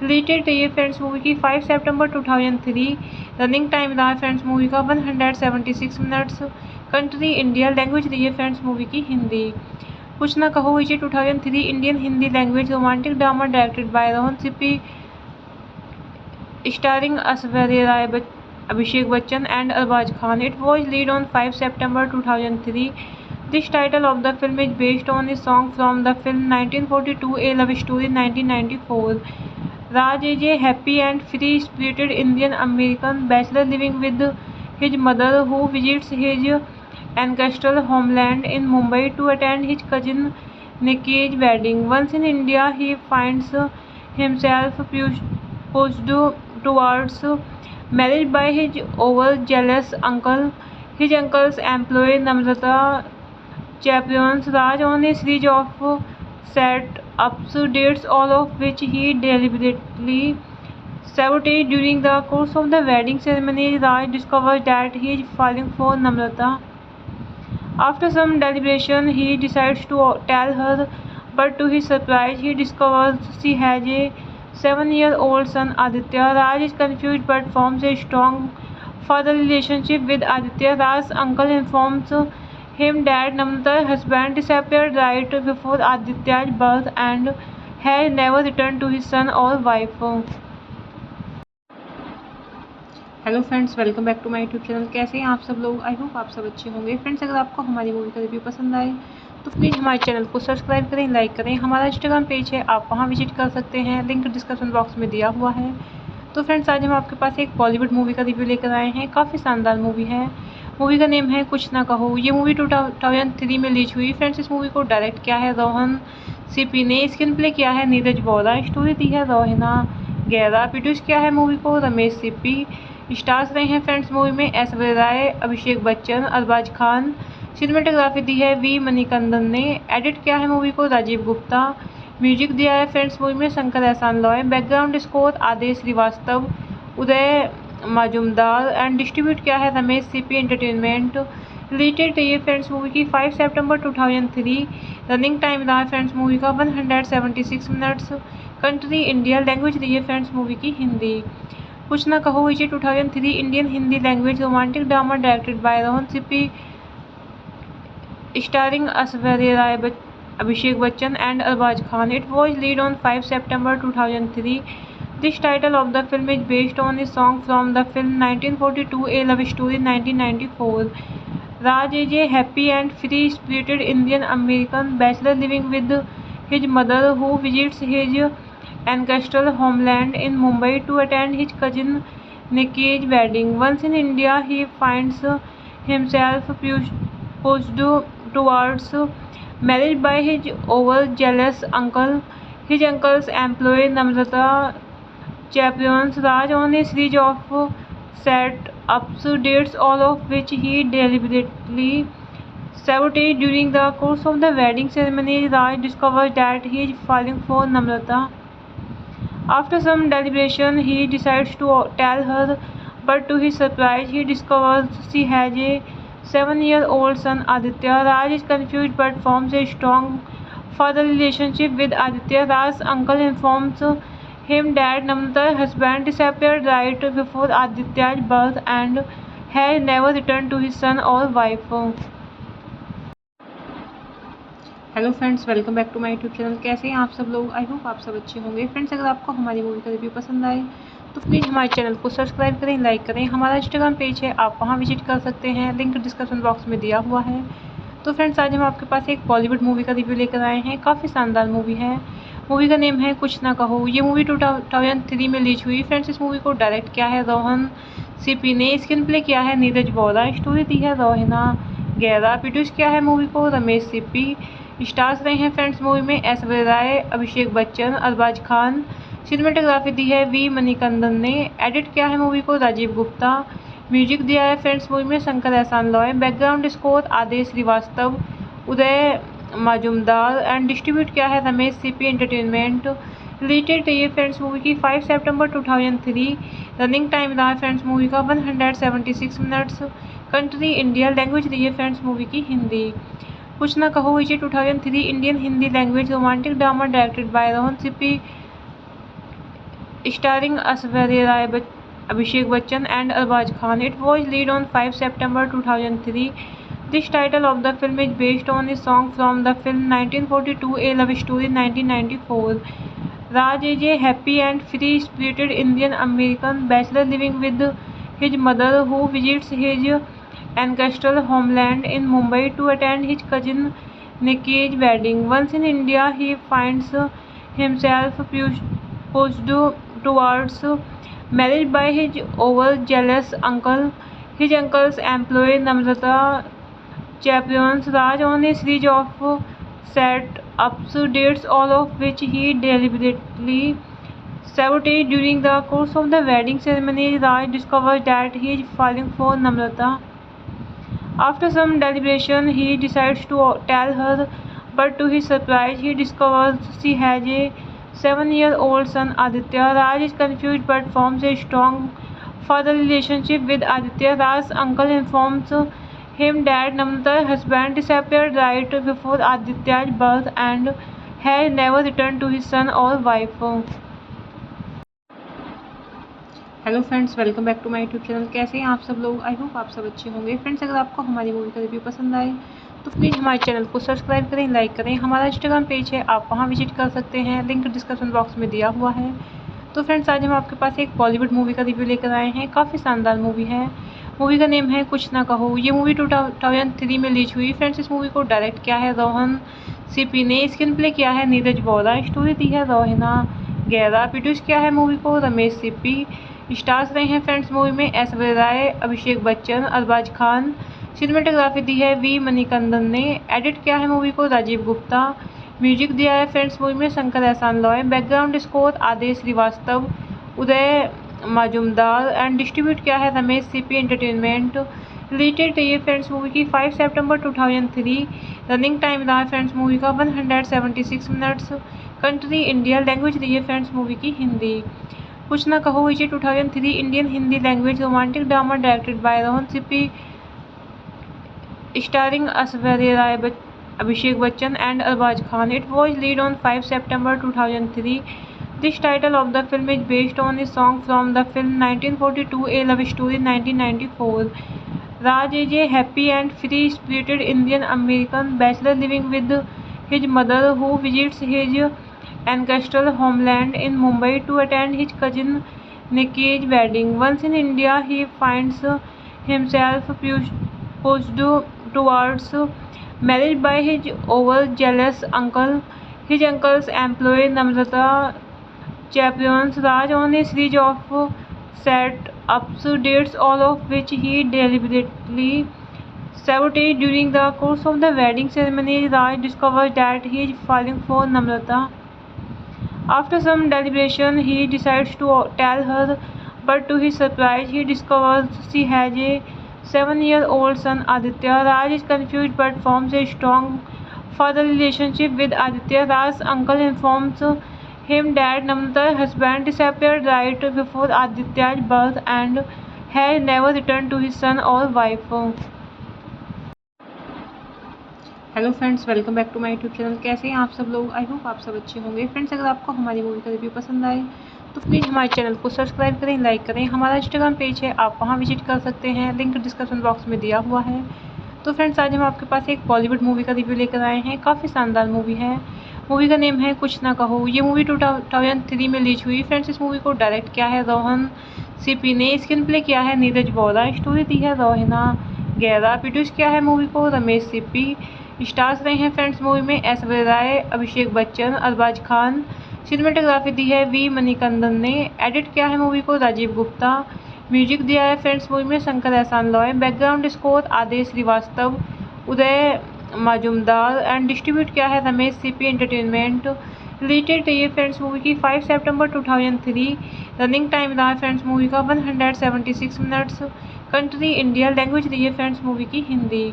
रिलेटेड रही है फ्रेंड्स मूवी की 5 सितंबर 2003। रनिंग टाइम रहा है फ्रेंड्स मूवी का 176 मिनट्स। कंट्री इंडिया, लैंग्वेज रही है फ्रेंड्स मूवी की हिंदी। कुछ ना कहो विजय 2003 Indian Hindi language romantic drama directed by Rohan Sippy, starring Aishwarya Rai, Abhishek Bachchan and Arbaz Khan. It was released on 5 September 2003. This title of the film is based on a song from the film 1942 A Love Story 1994. Raj is a happy and free-spirited Indian American bachelor living with his mother, who visits his ancestral homeland in Mumbai to attend his cousin Nikki's wedding. Once in India, he finds himself pushed towards marriage by his overzealous uncle. His uncle's employee Namrata chaperones Raj on a series of set-ups, dates, all of which he deliberately sabotaged. During the course of the wedding ceremony, Raj discovers that he is falling for Namrata. After some deliberation, he decides to tell her, but to his surprise, he discovers she has a 7-year-old son Aditya. Raj is confused but forms a strong father relationship with Aditya. Raj's uncle informs him that Namrata's husband disappeared right before Aditya's birth and has never returned to his son or wife. Hello friends, welcome back to my YouTube channel. कैसे हैं आप सब लोग? आई होप आप सब अच्छे होंगे। फ्रेंड्स, अगर आपको हमारी मूवी का रिव्यू पसंद आए तो प्लीज़ हमारे चैनल को सब्सक्राइब करें, लाइक करें। हमारा इंस्टाग्राम पेज है, आप वहां विजिट कर सकते हैं, लिंक डिस्क्रिप्शन बॉक्स में दिया हुआ है। तो फ्रेंड्स, आज हम आपके पास एक बॉलीवुड मूवी का रिव्यू लेकर आए हैं। काफ़ी शानदार मूवी है। मूवी का नेम है कुछ ना कहो। ये मूवी 2003 में रिलीज हुई। फ्रेंड्स, इस मूवी को डायरेक्ट किया है रोहन सीपी ने। स्क्रीन प्ले किया है नीरज वोरा। स्टोरी दी है रोहिना गैरा। प्रोड्यूस किया है मूवी को रमेश सीपी। स्टार्स रहे हैं फ्रेंड्स मूवी में ऐश्वर्या राय, अभिषेक बच्चन, अरबाज खान। सिनेमेटोग्राफी दी है वी मणिकंदन ने। एडिट किया है मूवी को राजीव गुप्ता। म्यूजिक दिया है फ्रेंड्स मूवी में Shankar Ehsaan Loy. Background score Aadesh Shrivastava, Uday Majumdar and distribute किया है रमेश सीपी एंटरटेनमेंट। रिलेटेड रही है फ्रेंड्स मूवी की 5 सितंबर 2003। रनिंग टाइम रहा है फ्रेंड्स मूवी का 176 मिनट्स। कंट्री इंडिया, लैंग्वेज रही है फ्रेंड्स मूवी की हिंदी। कुछ ना कहो विजय 2003 Indian Hindi language romantic drama directed by Rohan Sippy, starring Aishwarya Rai, Abhishek Bachchan and Arbaz Khan. It was released on 5 September 2003. This title of the film is based on a song from the film 1942 A Love Story 1994. Raj is a happy and free-spirited Indian American bachelor living with his mother, who visits his ancestral homeland in Mumbai to attend his cousin Nikki's wedding. Once in India, he finds himself pushed towards marriage by his overzealous uncle. His uncle's employee Namrata chaperones Raj on a series of set-ups, dates, all of which he deliberately sabotaged. During the course of the wedding ceremony, Raj discovers that he is falling for Namrata. After some deliberation, he decides to tell her, but to his surprise, he discovers she has a 7-year-old son Aditya. Raj is confused but forms a strong father relationship with Aditya. Raj's uncle informs him that Namrata's husband disappeared right before Aditya's birth and has never returned to his son or wife. Hello friends, welcome back to my YouTube channel. कैसे हैं आप सब लोग? आई होप आप सब अच्छे होंगे। फ्रेंड्स, अगर आपको हमारी मूवी का रिव्यू पसंद आए तो प्लीज़ हमारे चैनल को सब्सक्राइब करें, लाइक करें। हमारा इंस्टाग्राम पेज है, आप वहां विजिट कर सकते हैं, लिंक डिस्क्रिप्शन बॉक्स में दिया हुआ है। तो फ्रेंड्स, आज हम आपके पास एक बॉलीवुड मूवी का रिव्यू लेकर आए हैं। काफ़ी शानदार मूवी है। मूवी का नेम है कुछ ना कहो। ये मूवी 2003 में रिलीज हुई। फ्रेंड्स, इस मूवी को डायरेक्ट किया है रोहन सिप्पी ने, स्क्रीन प्ले किया है नीरज वोरा, स्टोरी दी है रोहिना गैरा, प्रोड्यूस किया है मूवी को रमेश सिप्पी। स्टार्स रहे हैं फ्रेंड्स मूवी में ऐश्वर्या राय, अभिषेक बच्चन, अरबाज खान। सिनेमेटोग्राफी दी है वी मणिकंदन ने। एडिट किया है मूवी को राजीव गुप्ता। म्यूजिक दिया है फ्रेंड्स मूवी में Shankar Ehsaan Loy. Background score Aadesh Shrivastava, Uday Majumdar and distribute किया है रमेश सीपी एंटरटेनमेंट। रिलेटेड रही है फ्रेंड्स मूवी की 5 सितंबर 2003। रनिंग टाइम रहा है फ्रेंड्स मूवी का 176 मिनट्स। कंट्री इंडिया, लैंग्वेज रही है फ्रेंड्स मूवी की हिंदी। कुछ ना कहो विजय 2003 Indian Hindi language romantic drama directed by Rohan Sippy, starring Aishwarya Rai, Abhishek Bachchan and Arbaz Khan. It was released on 5 September 2003. This title of the film is based on a song from the film 1942 A Love Story 1994. Raj is a happy and free-spirited Indian American bachelor living with his mother, who visits his ancestral homeland in Mumbai to attend his cousin Nikki's wedding. Once in India, he finds himself pushed towards marriage by his overzealous uncle. His uncle's employee Namrata chaperones Raj on a series of set-ups, dates, all of which he deliberately sabotaged. During the course of the wedding ceremony, Raj discovers that he is falling for Namrata. After some deliberation, he decides to tell her, but to his surprise, he discovers she has a 7-year-old son Aditya. Raj is confused but forms a strong father relationship with Aditya. Raj's uncle informs him that Namrata's husband disappeared right before Aditya's birth and has never returned to his son or wife. Hello friends, welcome back to my YouTube channel. कैसे हैं आप सब लोग? आई होप आप सब अच्छे होंगे। फ्रेंड्स, अगर आपको हमारी मूवी का रिव्यू पसंद आए तो प्लीज़ हमारे चैनल को सब्सक्राइब करें, लाइक करें। हमारा इंस्टाग्राम पेज है, आप वहां विजिट कर सकते हैं, लिंक डिस्क्रिप्शन बॉक्स में दिया हुआ है। तो फ्रेंड्स, आज हम आपके पास एक बॉलीवुड मूवी का रिव्यू लेकर आए हैं। काफ़ी शानदार मूवी है। मूवी का नेम है कुछ ना कहो। ये मूवी 2003 में रिलीज हुई। फ्रेंड्स, इस मूवी को डायरेक्ट किया है रोहन सिप्पी ने, स्क्रीन प्ले किया है नीरज वोरा, स्टोरी दी है रोहिना गैरा, प्रोड्यूस किया है मूवी को रमेश सिप्पी। स्टार्स रहे हैं फ्रेंड्स मूवी में ऐश्वर्या राय, अभिषेक बच्चन, अरबाज खान। सिनेमेटोग्राफी दी है वी मणिकंदन ने। एडिट किया है मूवी को राजीव गुप्ता। म्यूजिक दिया है फ्रेंड्स मूवी में Shankar Ehsaan Loy. Background score Aadesh Shrivastava, Uday Majumdar and distribute किया है रमेश सीपी एंटरटेनमेंट। रिलेटेड रही है फ्रेंड्स मूवी की 5 सितंबर 2003। रनिंग टाइम रहा है फ्रेंड्स मूवी का 176 मिनट्स। कंट्री इंडिया, लैंग्वेज रही है फ्रेंड्स मूवी की हिंदी। कुछ ना कहो is a 2003 Indian Hindi language romantic drama directed by Rohan Sippy, starring Aishwarya Rai, Abhishek Bachchan and Arbaz Khan. It was released on 5 September 2003. This title of the film is based on a song from the film 1942 A Love Story 1994. Raj is a happy and free-spirited Indian American bachelor living with his mother, who visits his ancestral homeland in Mumbai to attend his cousin Nikki's wedding. Once in India, he finds himself pushed towards marriage by his overzealous uncle. His uncle's employee Namrata chaperones Raj on a series of set-ups, dates, all of which he deliberately sabotaged. During the course of the wedding ceremony, Raj discovers that he is falling for Namrata. After some deliberation, he decides to tell her, but to his surprise, he discovers she has a 7-year-old son, Aditya. Raj is confused but forms a strong father relationship with Aditya. Raj's uncle informs him that Namrata's husband disappeared right before Aditya's birth and has never returned to his son or wife. Hello friends, welcome back to my YouTube channel. कैसे हैं आप सब लोग? आई होप आप सब अच्छे होंगे। फ्रेंड्स, अगर आपको हमारी मूवी का रिव्यू पसंद आए तो प्लीज़ हमारे चैनल को सब्सक्राइब करें, लाइक करें। हमारा इंस्टाग्राम पेज है, आप वहां विजिट कर सकते हैं, लिंक डिस्क्रिप्शन बॉक्स में दिया हुआ है। तो फ्रेंड्स, आज हम आपके पास एक बॉलीवुड मूवी का रिव्यू लेकर आए हैं। काफ़ी शानदार मूवी है। मूवी का नेम है कुछ ना कहो। ये मूवी 2003 में रिलीज हुई। फ्रेंड्स, इस मूवी को डायरेक्ट किया है रोहन सिप्पी ने, स्क्रीन प्ले किया है नीरज वोरा, स्टोरी दी है रोहिना गैरा, प्रोड्यूस किया है मूवी को रमेश सिप्पी। स्टार्स रहे हैं फ्रेंड्स मूवी में ऐश्वर्या राय, अभिषेक बच्चन, अरबाज खान। सिनेमेटोग्राफी दी है वी मणिकंदन ने। एडिट किया है मूवी को राजीव गुप्ता। म्यूजिक दिया है फ्रेंड्स मूवी में Shankar Ehsaan Loy. Background score Aadesh Shrivastava, Uday Majumdar and distribute किया है रमेश सीपी एंटरटेनमेंट। रिलेटेड रही है फ्रेंड्स मूवी की 5 सितंबर 2003। रनिंग टाइम रहा है फ्रेंड्स मूवी का 176 मिनट्स। कंट्री इंडिया, लैंग्वेज रही है फ्रेंड्स मूवी की हिंदी।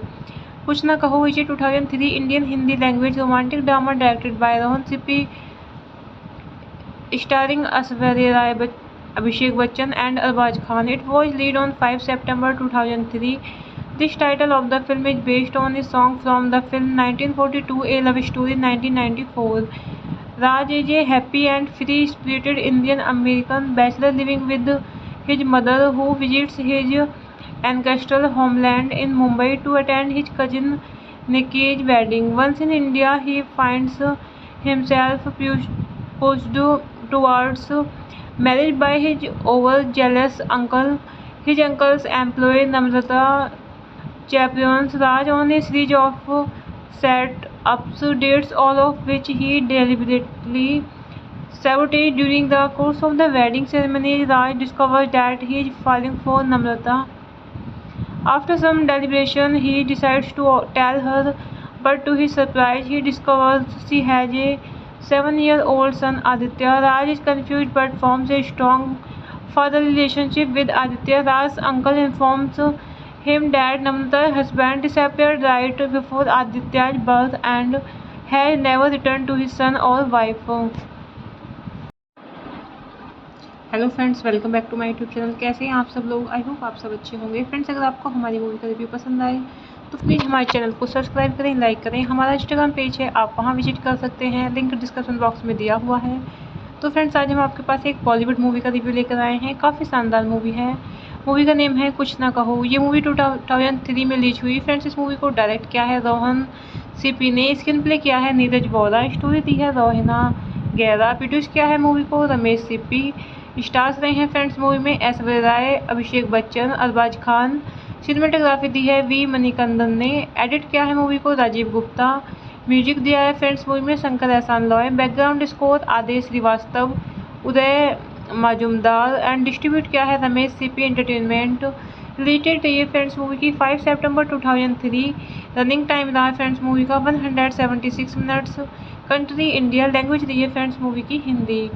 कुछ ना Kaho is 2003 Indian Hindi language romantic drama directed by Rohan Sippy, starring Aishwarya Rai, Abhishek Bachchan and Arbaz Khan. It was released on 5 September 2003. This title of the film is based on a song from the film 1942 A Love Story 1994. Raj is a happy and free-spirited Indian American bachelor living with his mother, who visits his ancestral homeland in Mumbai to attend his cousin Nikki's wedding. Once in India, he finds himself pushed towards marriage by his overzealous uncle. His uncle's employee Namrata chaperones Raj on a series of set-ups, dates, all of which he deliberately sabotaged. During the course of the wedding ceremony, Raj discovers that he is falling for Namrata. After some deliberation, he decides to tell her, but to his surprise, he discovers she has a 7-year-old son, Aditya. Raj is confused but forms a strong father relationship with Aditya. Raj's uncle informs him that Namrata's husband disappeared right before Aditya's birth and has never returned to his son or wife. Hello friends, welcome back to my YouTube channel. कैसे हैं आप सब लोग? आई होप आप सब अच्छे होंगे। फ्रेंड्स, अगर आपको हमारी मूवी का रिव्यू पसंद आए तो प्लीज़ हमारे चैनल को सब्सक्राइब करें, लाइक करें। हमारा इंस्टाग्राम पेज है, आप वहां विजिट कर सकते हैं, लिंक डिस्क्रिप्शन बॉक्स में दिया हुआ है। तो फ्रेंड्स, आज हम आपके पास एक बॉलीवुड मूवी का रिव्यू लेकर आए हैं। काफ़ी शानदार मूवी है। मूवी का नेम है कुछ ना कहो। ये मूवी 2003 में रिलीज हुई। फ्रेंड्स, इस मूवी को डायरेक्ट किया है रोहन सिप्पी ने, स्क्रीन प्ले किया है नीरज वोरा, स्टोरी दी है रोहिना गैरा, प्रोड्यूस किया है मूवी को रमेश सिप्पी। स्टार्स रहे हैं फ्रेंड्स मूवी में ऐश्वर्या राय, अभिषेक बच्चन, अरबाज खान। सिनेमेटोग्राफी दी है वी मणिकंदन ने। एडिट किया है मूवी को राजीव गुप्ता। म्यूजिक दिया है फ्रेंड्स मूवी में Shankar Ehsaan Loy. Background score Aadesh Shrivastava, Uday Majumdar and distribute किया है रमेश सीपी एंटरटेनमेंट। रिलेटेड रही है फ्रेंड्स मूवी की 5 सितंबर 2003। रनिंग टाइम रहा है फ्रेंड्स मूवी का 176 मिनट्स। कंट्री इंडिया, लैंग्वेज रही है फ्रेंड्स मूवी की हिंदी।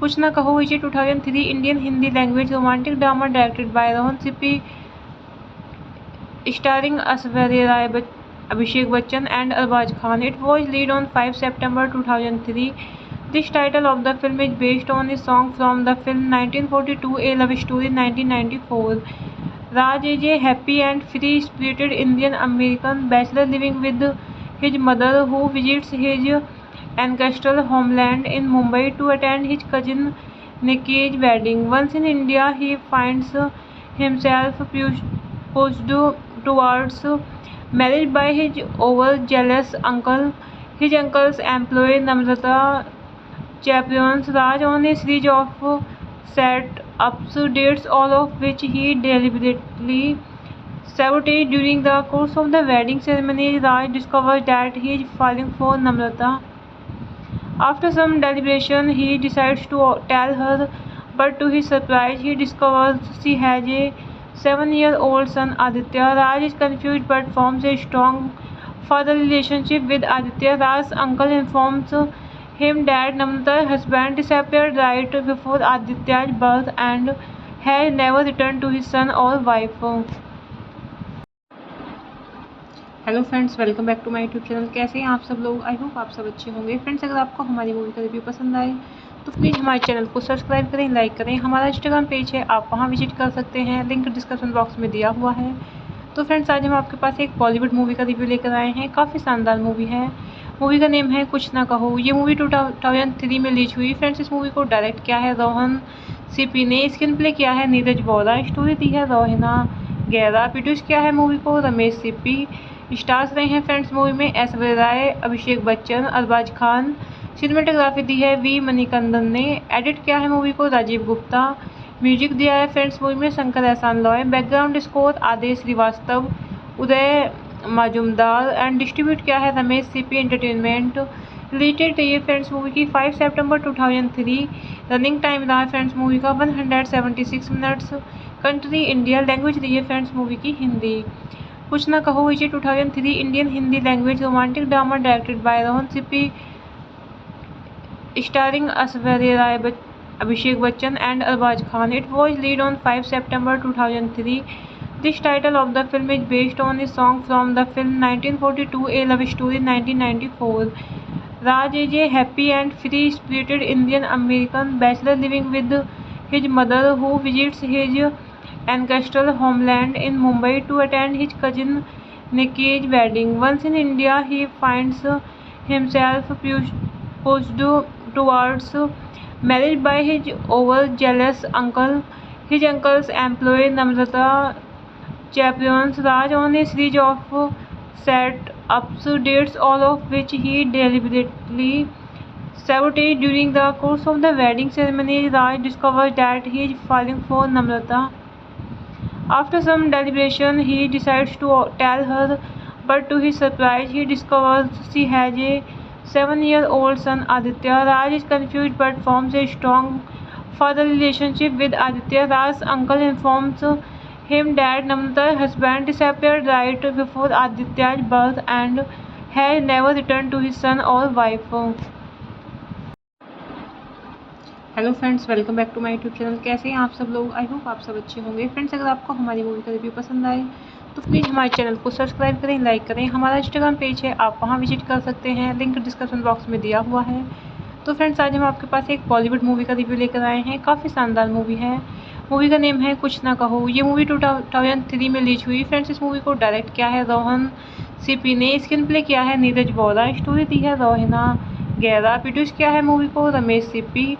कुछ ना Kaho is 2003 Indian Hindi language romantic drama directed by Rohan Sippy, starring Aishwarya Rai, Abhishek Bachchan and Arbaz Khan. It was released on 5 September 2003. This title of the film is based on a song from the film 1942 A Love Story 1994. Raj is a happy and free-spirited Indian American bachelor living with his mother, who visits his ancestral homeland in Mumbai to attend his cousin Nikki's wedding. Once in India, he finds himself pushed towards marriage by his overzealous uncle. His uncle's employee Namrata chaperones Raj on a series of set-ups, dates all of which he deliberately sabotaged. During the course of the wedding ceremony, Raj discovers that he is falling for Namrata. After some deliberation, he decides to tell her, but to his surprise, he discovers she has a 7-year-old son, Aditya. Raj is confused but forms a strong father relationship with Aditya. Raj's uncle informs him that Namrata's husband disappeared right before Aditya's birth and has never returned to his son or wife. Hello friends, welcome back to my YouTube channel. कैसे हैं आप सब लोग? आई होप आप सब अच्छे होंगे। फ्रेंड्स, अगर आपको हमारी मूवी का रिव्यू पसंद आए तो प्लीज़ हमारे चैनल को सब्सक्राइब करें, लाइक करें। हमारा इंस्टाग्राम पेज है, आप वहां विजिट कर सकते हैं, लिंक डिस्क्रिप्शन बॉक्स में दिया हुआ है। तो फ्रेंड्स, आज हम आपके पास एक बॉलीवुड मूवी का रिव्यू लेकर आए हैं। काफ़ी शानदार मूवी है। मूवी का नेम है कुछ ना कहो। ये मूवी 2003 में रिलीज हुई। फ्रेंड्स, इस मूवी को डायरेक्ट किया है रोहन सीपी ने, स्क्रीन प्ले किया है नीरज वोरा, स्टोरी दी है रोहिना गैरा, प्रोड्यूस किया है मूवी को रमेश सीपी। स्टार्स रहे हैं फ्रेंड्स मूवी में ऐश्वर्या राय, अभिषेक बच्चन, अरबाज खान। सिनेमेटोग्राफी दी है वी मणिकंदन ने। एडिट किया है मूवी को राजीव गुप्ता। म्यूजिक दिया है फ्रेंड्स मूवी में Shankar Ehsaan Loy. Background score Aadesh Shrivastava, Uday Majumdar and distribute किया है रमेश सीपी एंटरटेनमेंट। रिलेटेड रही है फ्रेंड्स मूवी की 5 सितंबर 2003। रनिंग टाइम रहा है फ्रेंड्स मूवी का 176 मिनट्स। कंट्री इंडिया, लैंग्वेज रही है फ्रेंड्स मूवी की हिंदी। कुछ ना कहो इसे 2003 Indian Hindi language romantic drama directed by Rohan Sippy, starring Aishwarya Rai, Abhishek Bachchan and Arbaaz Khan. It was released on 5 September 2003. This title of the film is based on a song from the film 1942 A Love Story 1994. Raj is a happy and free-spirited Indian American bachelor living with his mother, who visits his ancestral homeland in Mumbai to attend his cousin Nikki's wedding. Once in India, he finds himself pushed towards marriage by his overzealous uncle. His uncle's employee Namrata chaperones Raj on a series of set-ups, dates all of which he deliberately sabotaged. During the course of the wedding ceremony, Raj discovers that he is falling for Namrata. After some deliberation, he decides to tell her, but to his surprise, he discovers she has a 7-year-old son, Aditya. Raj is confused but forms a strong father relationship with Aditya. Raj's uncle informs him that Namrata's husband disappeared right before Aditya's birth and has never returned to his son or wife. Hello friends, welcome back to my YouTube channel. कैसे हैं आप सब लोग? आई होप आप सब अच्छे होंगे। फ्रेंड्स, अगर आपको हमारी मूवी का रिव्यू पसंद आए तो प्लीज़ हमारे चैनल को सब्सक्राइब करें, लाइक करें। हमारा इंस्टाग्राम पेज है, आप वहां विजिट कर सकते हैं, लिंक डिस्क्रिप्शन बॉक्स में दिया हुआ है। तो फ्रेंड्स, आज हम आपके पास एक बॉलीवुड मूवी का रिव्यू लेकर आए हैं। काफ़ी शानदार मूवी है। मूवी का नेम है कुछ ना कहो। ये मूवी 2003 में रिलीज हुई। फ्रेंड्स, इस मूवी को डायरेक्ट किया है रोहन सीपी ने, स्क्रीन प्ले किया है नीरज वोरा, स्टोरी दी है रोहिना गैरा, प्रोड्यूस किया है मूवी को रमेश सीपी।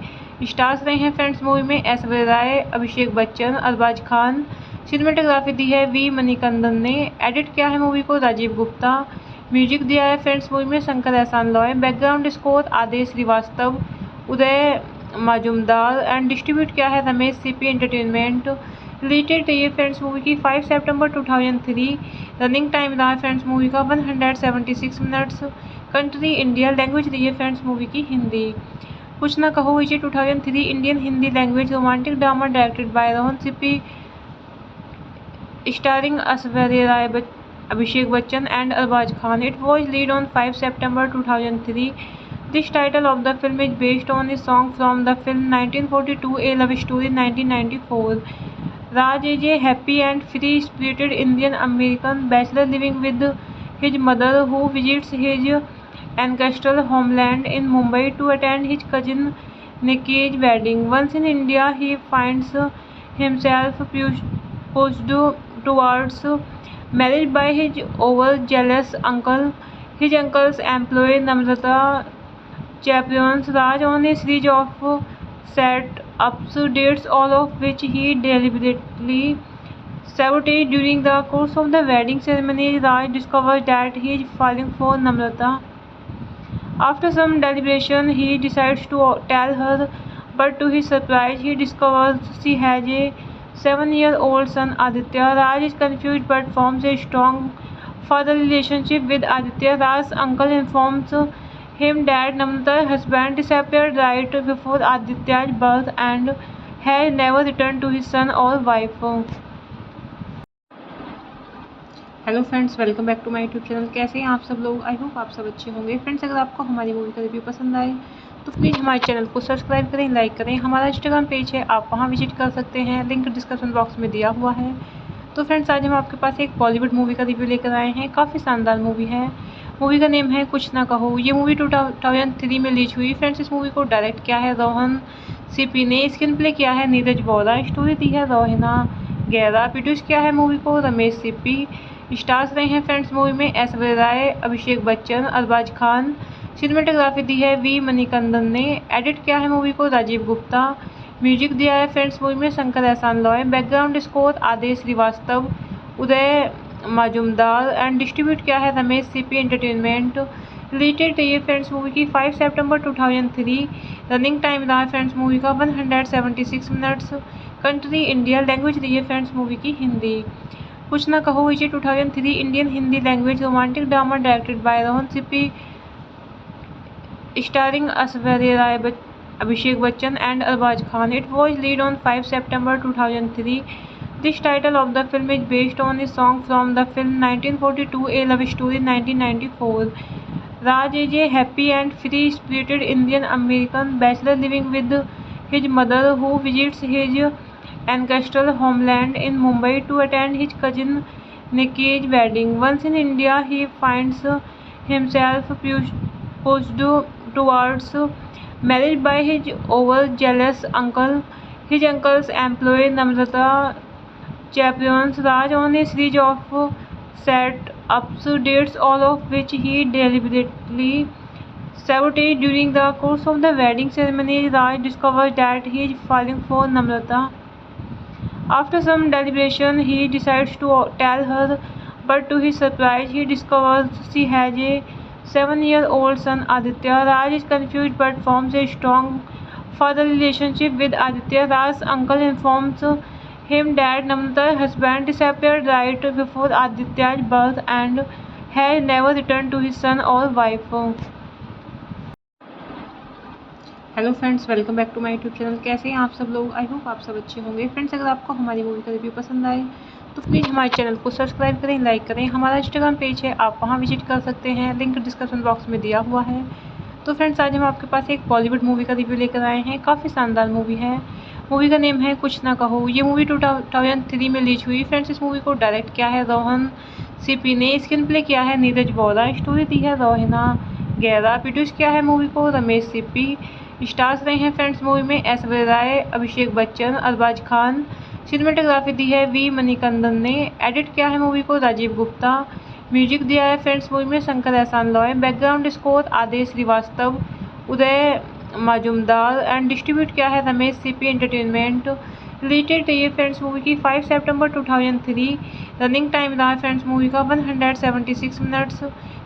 स्टार्स रहे हैं फ्रेंड्स मूवी में ऐश्वर्या राय, अभिषेक बच्चन, अरबाज खान। सिनेमेटोग्राफी दी है वी मणिकंदन ने। एडिट किया है मूवी को राजीव गुप्ता। म्यूजिक दिया है फ्रेंड्स मूवी में Shankar Ehsaan Loy. Background score Aadesh Shrivastava, Uday Majumdar and distribute किया है रमेश सीपी एंटरटेनमेंट। रिलेटेड रही है फ्रेंड्स मूवी की 5 सितंबर 2003। रनिंग टाइम रहा है फ्रेंड्स मूवी का 176 मिनट्स। कंट्री इंडिया, लैंग्वेज रही है फ्रेंड्स मूवी की हिंदी। कुछ ना कहो इसे 2003 Indian Hindi language romantic drama directed by Rohan Sippy, starring Aishwarya Rai, Abhishek Bachchan and Arbaaz Khan. It was released on 5 September 2003. This title of the film is based on a song from the film 1942 A Love Story 1994. Raj is a happy and free-spirited Indian American bachelor living with his mother, who visits his Ancestral homeland in Mumbai to attend his cousin Nikki's wedding. Once in India, he finds himself pushed towards marriage by his over-jealous uncle. His uncle's employee Namrata chaperones Raj on a series of set-ups, dates, all of which he deliberately sabotaged. During the course of the wedding ceremony, Raj discovers that he is falling for Namrata. After some deliberation, he decides to tell her, but to his surprise, he discovers she has a 7-year-old son, Aditya. Raj is confused but forms a strong father relationship with Aditya. Raj's uncle informs him that Namrata's husband disappeared right before Aditya's birth and has never returned to his son or wife. Hello friends, welcome back to my YouTube channel. कैसे हैं आप सब लोग? आई होप आप सब अच्छे होंगे। फ्रेंड्स, अगर आपको हमारी मूवी का रिव्यू पसंद आए तो प्लीज़ हमारे चैनल को सब्सक्राइब करें, लाइक करें। हमारा इंस्टाग्राम पेज है, आप वहां विजिट कर सकते हैं, लिंक डिस्क्रिप्शन बॉक्स में दिया हुआ है। तो फ्रेंड्स, आज हम आपके पास एक बॉलीवुड मूवी का रिव्यू लेकर आए हैं। काफ़ी शानदार मूवी है। मूवी का नेम है कुछ ना कहो। ये मूवी 2003 में रिलीज हुई। फ्रेंड्स, इस मूवी को डायरेक्ट किया है रोहन सीपी ने, स्क्रीन प्ले किया है नीरज वोरा, स्टोरी दी है रोहिना गैरा, प्रोड्यूस किया है मूवी को रमेश सीपी। स्टार्स रहे हैं फ्रेंड्स मूवी में ऐश्वर्या राय, अभिषेक बच्चन, अरबाज खान। सिनेमेटोग्राफी दी है वी मणिकंदन ने। एडिट किया है मूवी को राजीव गुप्ता। म्यूजिक दिया है फ्रेंड्स मूवी में Shankar Ehsaan Loy. Background score Aadesh Shrivastava, Uday Majumdar and distribute किया है रमेश सीपी एंटरटेनमेंट। रिलेटेड रही है फ्रेंड्स मूवी की 5 सितंबर 2003। रनिंग टाइम रहा है फ्रेंड्स मूवी का 176 मिनट्स। कंट्री इंडिया, लैंग्वेज रही है फ्रेंड्स मूवी की हिंदी। कुछ ना कहो इसे 2003 Indian Hindi language romantic drama directed by Rohan Sippy, starring Aishwarya Rai, Abhishek Bachchan and Arbaaz Khan. It was released on 5 September 2003. This title of the film is based on a song from the film 1942, A Love Story 1994. Raj is a happy and free-spirited Indian American bachelor living with his mother, who visits his ancestral homeland in Mumbai to attend his cousin Nikki's wedding. Once in India, he finds himself pushed towards marriage by his over-jealous uncle. His uncle's employee Namrata chaperones Raj on a series of set-ups, dates, all of which he deliberately sabotaged. During the course of the wedding ceremony, Raj discovers that he is falling for Namrata. After some deliberation, he decides to tell her, but to his surprise, he discovers she has a 7-year-old son, Aditya. Raj is confused but forms a strong father relationship with Aditya. Raj's uncle informs him that Namrata's husband disappeared right before Aditya's birth and has never returned to his son or wife. Hello friends, welcome back to my YouTube channel. कैसे हैं आप सब लोग? आई होप आप सब अच्छे होंगे। फ्रेंड्स, अगर आपको हमारी मूवी का रिव्यू पसंद आए तो प्लीज़ हमारे चैनल को सब्सक्राइब करें, लाइक करें। हमारा इंस्टाग्राम पेज है, आप वहां विजिट कर सकते हैं, लिंक डिस्क्रिप्शन बॉक्स में दिया हुआ है। तो फ्रेंड्स, आज हम आपके पास एक बॉलीवुड मूवी का रिव्यू लेकर आए हैं। काफ़ी शानदार मूवी है। मूवी का नेम है कुछ ना कहो। ये मूवी 2003 में रिलीज हुई। फ्रेंड्स, इस मूवी को डायरेक्ट किया है रोहन सीपी ने, स्क्रीन प्ले किया है नीरज वोरा, स्टोरी दी है रोहिना गैरा, प्रोड्यूस किया है मूवी को रमेश सीपी। स्टार्स रहे हैं फ्रेंड्स मूवी में ऐश्वर्या राय, अभिषेक बच्चन, अरबाज खान। सिनेमेटोग्राफी दी है वी मणिकंदन ने। एडिट किया है मूवी को राजीव गुप्ता। म्यूजिक दिया है फ्रेंड्स मूवी में Shankar Ehsaan Loy. Background score Aadesh Shrivastava, Uday Majumdar and distribute किया है रमेश सीपी एंटरटेनमेंट। रिलेटेड रही है फ्रेंड्स मूवी की 5 सितंबर 2003। रनिंग टाइम रहा है फ्रेंड्स मूवी का 176 मिनट्स।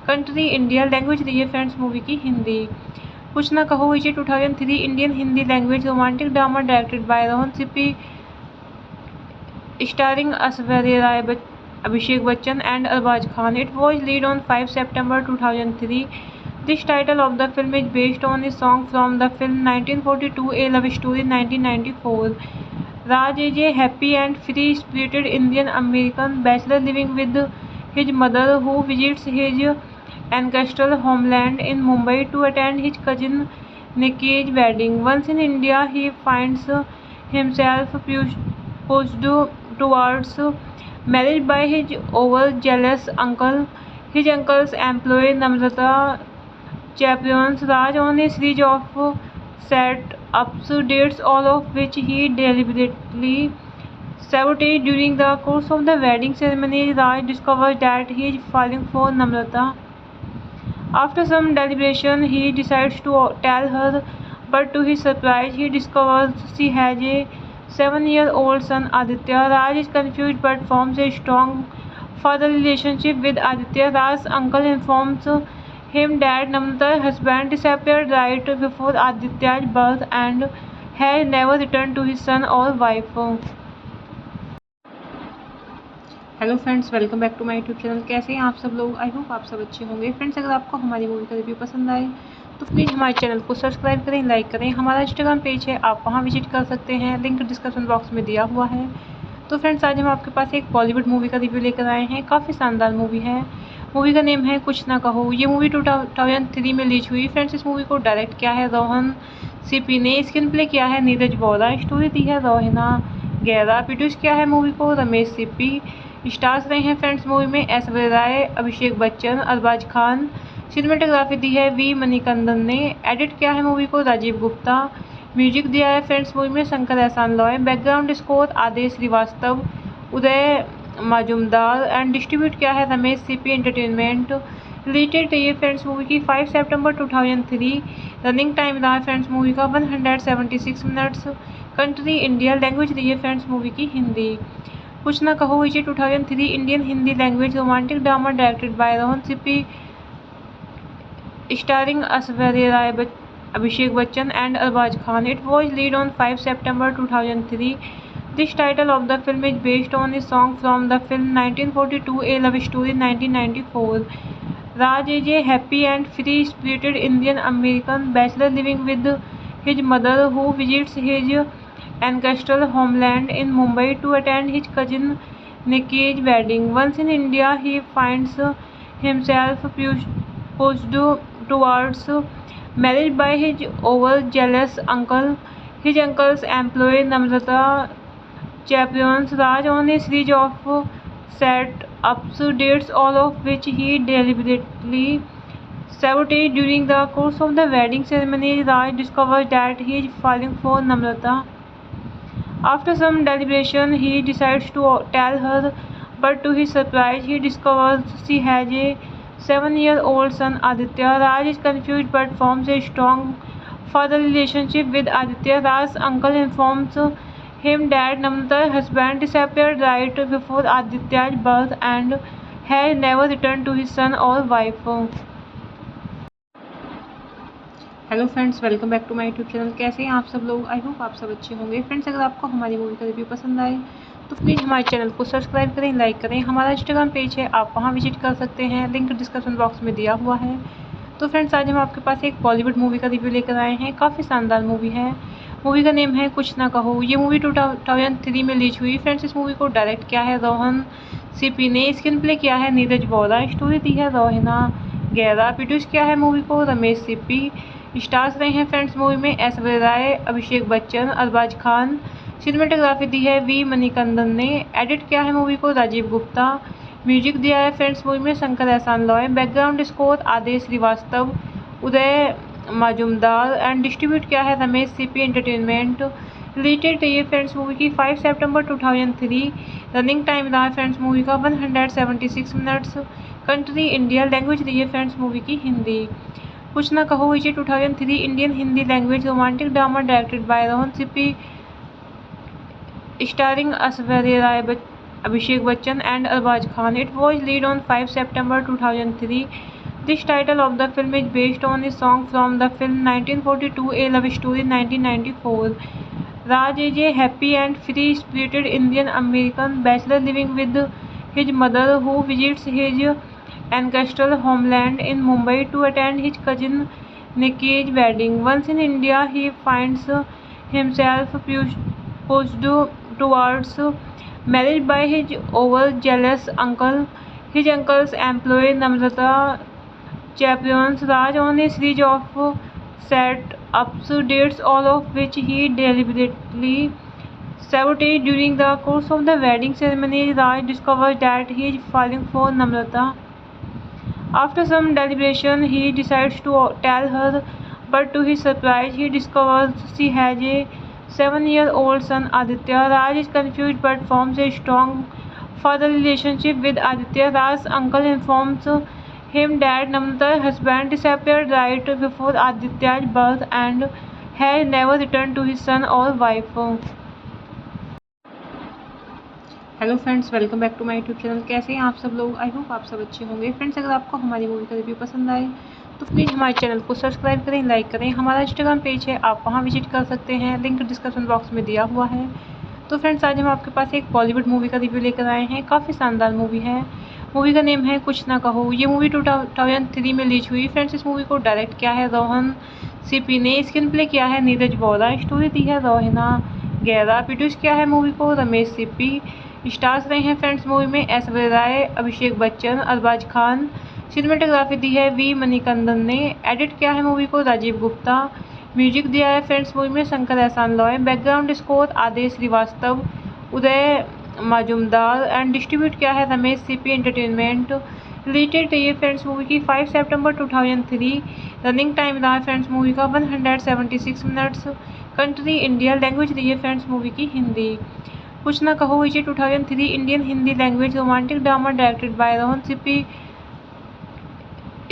कंट्री इंडिया, लैंग्वेज रही है फ्रेंड्स मूवी की हिंदी। कुछ ना कहो इसे 2003 Indian Hindi language romantic drama directed by Rohan Sippy, starring Aishwarya Rai, Abhishek Bachchan and Arbaaz Khan. It was released on 5 September 2003. This title of the film is based on a song from the film 1942, A Love Story 1994. Raj is a happy and free-spirited Indian American bachelor living with his mother, who visits his ancestral homeland in Mumbai to attend his cousin Nikki's wedding. Once in India, he finds himself pushed towards marriage by his over-jealous uncle. His uncle's employee Namrata chaperones Raj on a series of set-ups, dates, all of which he deliberately sabotaged. During the course of the wedding ceremony, Raj discovers that he is falling for Namrata. After some deliberation, he decides to tell her, but to his surprise, he discovers she has a 7-year-old son, Aditya. Raj is confused but forms a strong father relationship with Aditya. Raj's uncle informs him that Namrata's husband disappeared right before Aditya's birth and has never returned to his son or wife. Hello friends, welcome back to my YouTube channel. कैसे हैं आप सब लोग? आई होप आप सब अच्छे होंगे। फ्रेंड्स, अगर आपको हमारी मूवी का रिव्यू पसंद आए तो प्लीज़ हमारे चैनल को सब्सक्राइब करें, लाइक करें। हमारा इंस्टाग्राम पेज है, आप वहां विजिट कर सकते हैं, लिंक डिस्क्रिप्शन बॉक्स में दिया हुआ है। तो फ्रेंड्स, आज हम आपके पास एक बॉलीवुड मूवी का रिव्यू लेकर आए हैं। काफ़ी शानदार मूवी है। मूवी का नेम है कुछ ना कहो। ये मूवी 2003 में रिलीज हुई। फ्रेंड्स, इस मूवी को डायरेक्ट किया है रोहन सीपी ने, स्क्रीन प्ले किया है नीरज वोरा, स्टोरी दी है रोहिना गैरा, प्रोड्यूस किया है मूवी को रमेश सीपी। स्टार्स रहे हैं फ्रेंड्स मूवी में ऐश्वर्या राय, अभिषेक बच्चन, अरबाज खान। सिनेमेटोग्राफी दी है वी मणिकंदन ने। एडिट किया है मूवी को राजीव गुप्ता। म्यूजिक दिया है फ्रेंड्स मूवी में Shankar Ehsaan Loy. Background score Aadesh Shrivastava, Uday Majumdar and distribute किया है रमेश सीपी एंटरटेनमेंट। रिलेटेड रही है फ्रेंड्स मूवी की 5 सितंबर 2003। रनिंग टाइम रहा है फ्रेंड्स मूवी का 176 मिनट्स। कंट्री इंडिया, लैंग्वेज रही है फ्रेंड्स मूवी की हिंदी। कुछ ना कहो इसे 2003 Indian Hindi language romantic drama directed by Rohan Sippy, starring Aishwarya Rai, Abhishek Bachchan and Arbaaz Khan. It was released on 5 September 2003. This title of the film is based on a song from the film 1942, A Love Story 1994. Raj is a happy and free-spirited Indian-American bachelor living with his mother, who visits his ancestral homeland in Mumbai to attend his cousin Nikki's wedding. Once in India, he finds himself pushed towards marriage by his overzealous uncle. His uncle's employee Namrata chaperones Raj on a series of set-ups, dates, all of which he deliberately sabotaged. During the course of the wedding ceremony, Raj discovers that he is falling for Namrata. After some deliberation, he decides to tell her, but to his surprise, he discovers she has a 7-year-old son, Aditya. Raj is confused but forms a strong father relationship with Aditya. Raj's uncle informs him that Namrata's husband disappeared right before Aditya's birth and has never returned to his son or wife. Hello friends, welcome back to my YouTube channel. कैसे हैं आप सब लोग? आई होप आप सब अच्छे होंगे। फ्रेंड्स, अगर आपको हमारी मूवी का रिव्यू पसंद आए तो प्लीज़ हमारे चैनल को सब्सक्राइब करें, लाइक करें। हमारा इंस्टाग्राम पेज है, आप वहां विजिट कर सकते हैं, लिंक डिस्क्रिप्शन बॉक्स में दिया हुआ है। तो फ्रेंड्स, आज हम आपके पास एक बॉलीवुड मूवी का रिव्यू लेकर आए हैं। काफ़ी शानदार मूवी है। मूवी का नेम है कुछ ना कहो। ये मूवी 2003 में रिलीज हुई। फ्रेंड्स, इस मूवी को डायरेक्ट किया है रोहन सीपी ने, स्क्रीन प्ले किया है नीरज वोरा, स्टोरी दी है रोहिना गैरा, प्रोड्यूस किया है मूवी को रमेश सीपी। स्टार्स रहे हैं फ्रेंड्स मूवी में ऐश्वर्या राय, अभिषेक बच्चन, अरबाज खान। सिनेमेटोग्राफी दी है वी मणिकंदन ने। एडिट किया है मूवी को राजीव गुप्ता। म्यूजिक दिया है फ्रेंड्स मूवी में Shankar Ehsaan Loy. Background score Aadesh Shrivastava, Uday Majumdar and distribute किया है रमेश सीपी एंटरटेनमेंट। रिलेटेड रही है फ्रेंड्स मूवी की 5 सितंबर 2003। रनिंग टाइम रहा है फ्रेंड्स मूवी का 176 मिनट्स। कंट्री इंडिया, लैंग्वेज रही है फ्रेंड्स मूवी की हिंदी। कुछ ना कहो इसे 2003 Indian Hindi language romantic drama directed by Rohan Sippy, starring Aishwarya Rai, Abhishek Bachchan and Arbaaz Khan. It was released on 5 September 2003. This title of the film is based on a song from the film 1942, A Love Story 1994. Raj is a happy and free-spirited Indian-American bachelor living with his mother, who visits his ancestral homeland in Mumbai to attend his cousin Nikki's wedding. Once in India, he finds himself pushed towards marriage by his overzealous uncle. His uncle's employee Namrata chaperones Raj on a series of set-ups, dates, all of which he deliberately sabotaged. During the course of the wedding ceremony, Raj discovers that he is falling for Namrata. After some deliberation, he decides to tell her, but to his surprise, he discovers she has a 7-year-old son Aditya. Raj is confused but forms a strong father relationship with Aditya. Raj's uncle informs him that Namrata's husband disappeared right before Aditya's birth and has never returned to his son or wife. Hello friends, welcome back to my YouTube channel. कैसे हैं आप सब लोग? आई होप आप सब अच्छे होंगे। फ्रेंड्स, अगर आपको हमारी मूवी का रिव्यू पसंद आए तो प्लीज़ हमारे चैनल को सब्सक्राइब करें, लाइक करें। हमारा इंस्टाग्राम पेज है, आप वहां विजिट कर सकते हैं, लिंक डिस्क्रिप्शन बॉक्स में दिया हुआ है। तो फ्रेंड्स, आज हम आपके पास एक बॉलीवुड मूवी का रिव्यू लेकर आए हैं। काफ़ी शानदार मूवी है। मूवी का नेम है कुछ ना कहो। ये मूवी 2003 में रिलीज हुई। फ्रेंड्स, इस मूवी को डायरेक्ट किया है रोहन सीपी ने, स्क्रीन प्ले किया है नीरज वोरा, स्टोरी दी है रोहिना गैरा, प्रोड्यूस किया है मूवी को रमेश सीपी। स्टार्स रहे हैं फ्रेंड्स मूवी में ऐश्वर्या राय, अभिषेक बच्चन, अरबाज खान। सिनेमेटोग्राफी दी है वी मणिकंदन ने। एडिट किया है मूवी को राजीव गुप्ता। म्यूजिक दिया है फ्रेंड्स मूवी में Shankar Ehsaan Loy. Background score Aadesh Shrivastava, Uday Majumdar and distribute किया है रमेश सीपी एंटरटेनमेंट। रिलेटेड रही है फ्रेंड्स मूवी की 5 सितंबर 2003। रनिंग टाइम रहा है फ्रेंड्स मूवी का 176 मिनट्स। कंट्री इंडिया, लैंग्वेज रही है फ्रेंड्स मूवी की हिंदी। कुछ ना कहो इसे 2003 Indian Hindi language romantic drama directed by Rohan Sippy,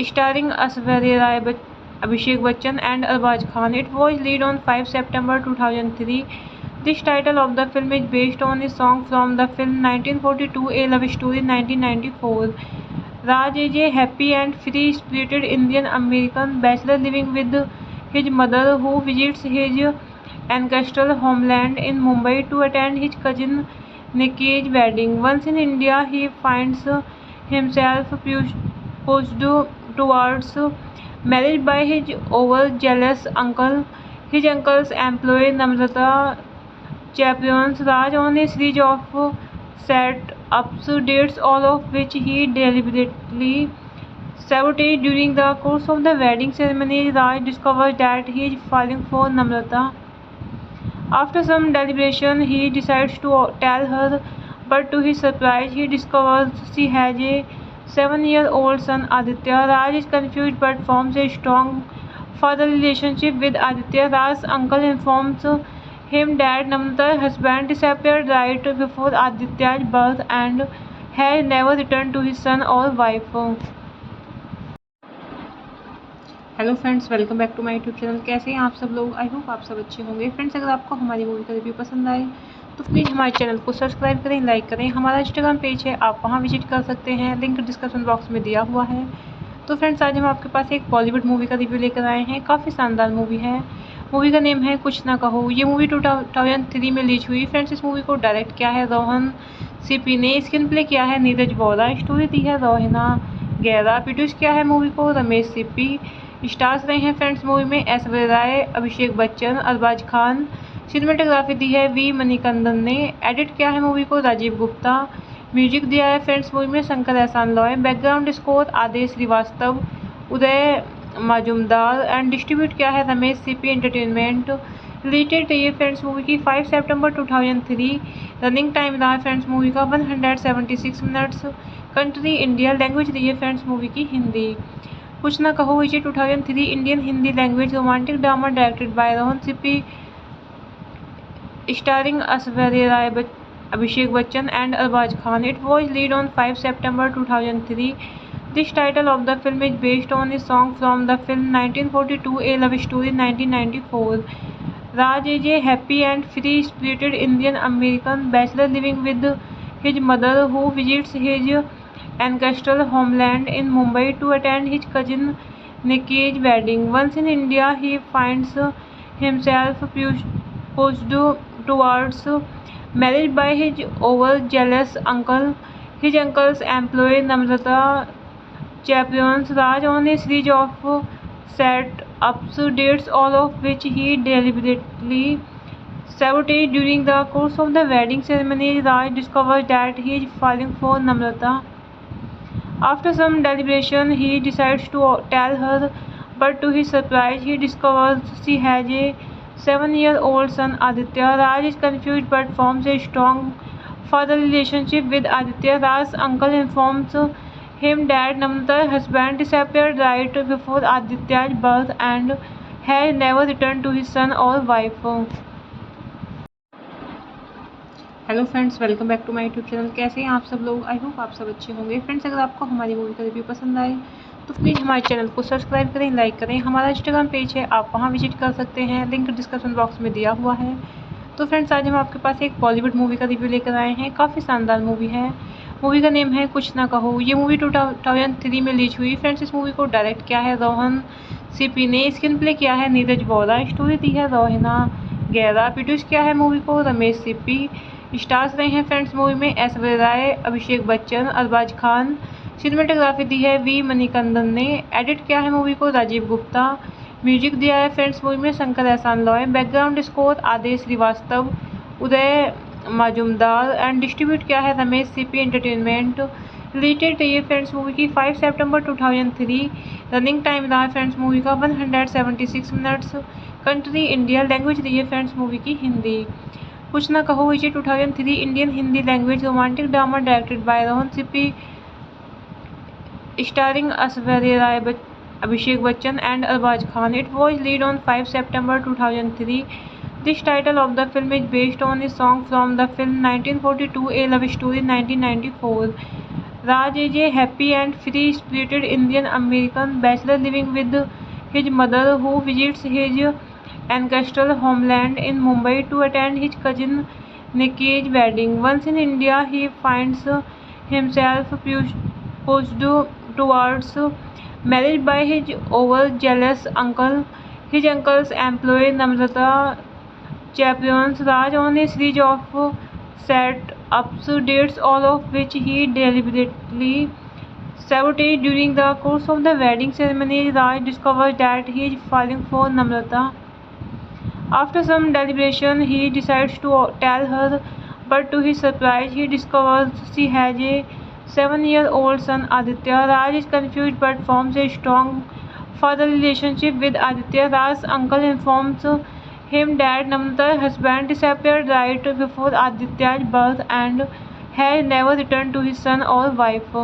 starring Aishwarya Rai, Abhishek Bachchan and Arbaaz Khan. It was released on 5 September 2003. This title of the film is based on a song from the film 1942, A Love Story 1994. Raj is a happy and free-spirited Indian American bachelor living with his mother, who visits his ancestral homeland in Mumbai to attend his cousin Nikki's wedding. Once in India, he finds himself pushed towards marriage by his overzealous uncle. His uncle's employee Namrata chaperones Raj on a series of set-ups, dates, all of which he deliberately sabotaged. During the course of the wedding ceremony, Raj discovers that he is falling for Namrata. After some deliberation, he decides to tell her, but to his surprise, he discovers she has a 7-year-old son Aditya. Raj is confused but forms a strong father relationship with Aditya. Raj's uncle informs him that Namrata's husband disappeared right before Aditya's birth and has never returned to his son or wife. Hello friends, welcome back to my YouTube channel. कैसे हैं आप सब लोग? आई होप आप सब अच्छे होंगे। फ्रेंड्स, अगर आपको हमारी मूवी का रिव्यू पसंद आए तो प्लीज़ हमारे चैनल को सब्सक्राइब करें, लाइक करें। हमारा इंस्टाग्राम पेज है, आप वहां विजिट कर सकते हैं, लिंक डिस्क्रिप्शन बॉक्स में दिया हुआ है। तो फ्रेंड्स, आज हम आपके पास एक बॉलीवुड मूवी का रिव्यू लेकर आए हैं। काफ़ी शानदार मूवी है। मूवी का नेम है कुछ ना कहो। ये मूवी 2003 में रिलीज हुई। फ्रेंड्स, इस मूवी को डायरेक्ट किया है रोहन सीपी ने, स्क्रीन प्ले किया है नीरज वोरा, स्टोरी दी है रोहिना गैरा, प्रोड्यूस किया है मूवी को रमेश सीपी। स्टार्स रहे हैं फ्रेंड्स मूवी में ऐश्वर्या राय, अभिषेक बच्चन, अरबाज खान। सिनेमेटोग्राफी दी है वी मणिकंदन ने। एडिट किया है मूवी को राजीव गुप्ता। म्यूजिक दिया है फ्रेंड्स मूवी में Shankar Ehsaan Loy. Background score Aadesh Shrivastava, Uday Majumdar and distribute किया है रमेश सीपी एंटरटेनमेंट। रिलेटेड रही है फ्रेंड्स मूवी की 5 सितंबर 2003। रनिंग टाइम रहा है फ्रेंड्स मूवी का 176 मिनट्स। कंट्री इंडिया, लैंग्वेज रही है फ्रेंड्स मूवी की हिंदी। कुछ ना कहो इसे 2003 Indian Hindi language romantic drama directed by Rohan Sippy, starring Aishwarya Rai, Abhishek Bachchan and Arbaaz Khan. It was released on 5 September 2003. This title of the film is based on a song from the film 1942, A Love Story 1994. Raj is a happy and free-spirited Indian American bachelor living with his mother, who visits his ancestral homeland in Mumbai to attend his cousin Nikki's wedding. Once in India, he finds himself pushed towards marriage by his overzealous uncle. His uncle's employee Namrata chaperones Raj on a series of set-ups, dates, all of which he deliberately sabotaged. During the course of the wedding ceremony, Raj discovers that he is falling for Namrata. After some deliberation, he decides to tell her, but to his surprise, he discovers she has a 7-year-old son Aditya. Raj is confused but forms a strong father relationship with Aditya. Raj's uncle informs him that Namrata's husband disappeared right before Aditya's birth and has never returned to his son or wife. Hello friends, welcome back to my YouTube channel. कैसे हैं आप सब लोग? आई होप आप सब अच्छे होंगे। फ्रेंड्स, अगर आपको हमारी मूवी का रिव्यू पसंद आए तो प्लीज़ हमारे चैनल को सब्सक्राइब करें, लाइक करें। हमारा इंस्टाग्राम पेज है, आप वहां विजिट कर सकते हैं, लिंक डिस्क्रिप्शन बॉक्स में दिया हुआ है। तो फ्रेंड्स, आज हम आपके पास एक बॉलीवुड मूवी का रिव्यू लेकर आए हैं। काफ़ी शानदार मूवी है। मूवी का नेम है कुछ ना कहो। ये मूवी 2003 में रिलीज हुई। फ्रेंड्स, इस मूवी को डायरेक्ट किया है रोहन सीपी ने, स्क्रीन प्ले किया है नीरज वोरा, स्टोरी दी है रोहिना गैरा, प्रोड्यूस किया है मूवी को रमेश सीपी। स्टार्स रहे हैं फ्रेंड्स मूवी में ऐश्वर्या राय, अभिषेक बच्चन, अरबाज खान। सिनेमेटोग्राफी दी है वी मणिकंदन ने। एडिट किया है मूवी को राजीव गुप्ता। म्यूजिक दिया है फ्रेंड्स मूवी में Shankar Ehsaan Loy. Background score Aadesh Shrivastava, Uday Majumdar and distribute किया है रमेश सीपी एंटरटेनमेंट। रिलेटेड रही है फ्रेंड्स मूवी की 5 सितंबर 2003। रनिंग टाइम रहा है फ्रेंड्स मूवी का 176 मिनट्स। कंट्री इंडिया, लैंग्वेज रही है फ्रेंड्स मूवी की हिंदी। कुछ ना कहो इसे 2003 Indian Hindi language romantic drama directed by Rohan Sippy, starring Aishwarya Rai, Abhishek Bachchan and Arbaaz Khan. It was released on 5 September 2003. This title of the film is based on a song from the film 1942 A Love Story 1994. Raj is a happy and free-spirited Indian American bachelor living with his mother, who visits his ancestral homeland in Mumbai to attend his cousin Nikki's wedding. Once in India, he finds himself pushed towards marriage by his overzealous uncle. His uncle's employee Namrata chaperones Raj on a series of set-ups, dates, all of which he deliberately sabotaged. During the course of the wedding ceremony, Raj discovers that he is falling for Namrata. After some deliberation, he decides to tell her, but to his surprise, he discovers she has a 7-year-old son, Aditya. Raj is confused but forms a strong father relationship with Aditya. Raj's uncle informs him that Namrata's husband disappeared right before Aditya's birth and has never returned to his son or wife.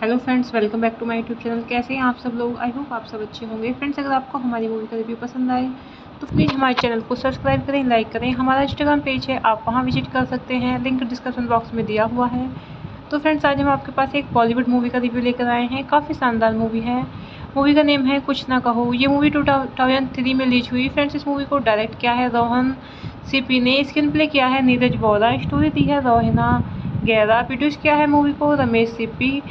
Hello friends, welcome back to my YouTube channel. कैसे हैं आप सब लोग? आई होप आप सब अच्छे होंगे। फ्रेंड्स, अगर आपको हमारी मूवी का रिव्यू पसंद आए तो प्लीज़ हमारे चैनल को सब्सक्राइब करें, लाइक करें। हमारा इंस्टाग्राम पेज है, आप वहां विजिट कर सकते हैं, लिंक डिस्क्रिप्शन बॉक्स में दिया हुआ है। तो फ्रेंड्स, आज हम आपके पास एक बॉलीवुड मूवी का रिव्यू लेकर आए हैं। काफ़ी शानदार मूवी है। मूवी का नेम है कुछ ना कहो। ये मूवी 2003 में रिलीज हुई। फ्रेंड्स, इस मूवी को डायरेक्ट किया है रोहन सीपी ने, स्क्रीन प्ले किया है नीरज वोरा, स्टोरी दी है रोहिना गैरा, प्रोड्यूस किया है मूवी को रमेश सीपी।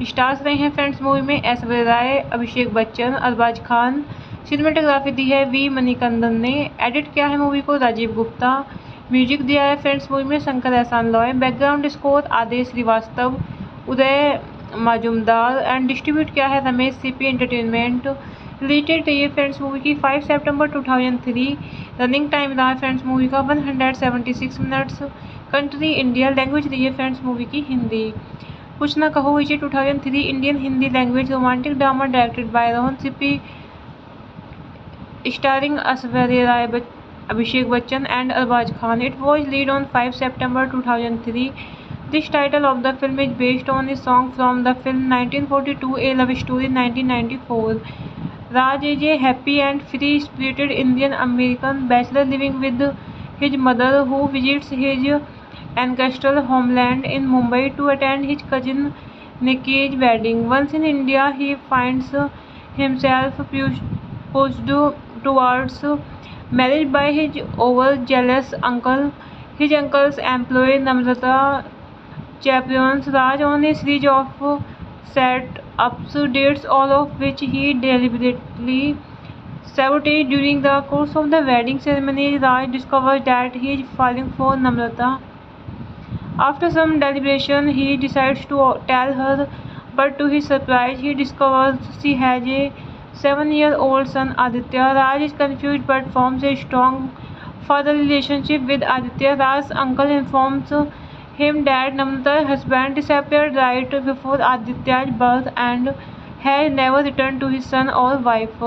स्टार्स रहे हैं फ्रेंड्स मूवी में ऐश्वर्या राय, अभिषेक बच्चन, अरबाज खान। सिनेमेटोग्राफी दी है वी मणिकंदन ने। एडिट किया है मूवी को राजीव गुप्ता। म्यूजिक दिया है फ्रेंड्स मूवी में Shankar Ehsaan Loy. Background score Aadesh Shrivastava, Uday Majumdar and distribute किया है रमेश सीपी एंटरटेनमेंट। रिलेटेड रही है फ्रेंड्स मूवी की 5 सितंबर 2003। रनिंग टाइम रहा है फ्रेंड्स मूवी का 176 मिनट्स। कंट्री इंडिया, लैंग्वेज रही है फ्रेंड्स मूवी की हिंदी। कुछ ना कहो इसे 2003 Indian Hindi language romantic drama directed by Rohan Sippy, starring Aishwarya Rai, Abhishek Bachchan and Arbaaz Khan. It was released on 5 September 2003. This title of the film is based on a song from the film 1942 A Love Story 1994. Raj is a happy and free-spirited Indian American bachelor living with his mother, who visits his ancestral homeland in Mumbai to attend his cousin Nikki's wedding. Once in India, he finds himself pushed towards marriage by his overzealous uncle. His uncle's employee Namrata chaperones Raj on a series of set-ups, dates, all of which he deliberately sabotaged. During the course of the wedding ceremony, Raj discovers that he is falling for Namrata. After some deliberation, he decides to tell her, but to his surprise, he discovers she has a 7-year-old son, Aditya. Raj is confused but forms a strong father relationship with Aditya. Raj's uncle informs him that Namrata's husband disappeared right before Aditya's birth and has never returned to his son or wife.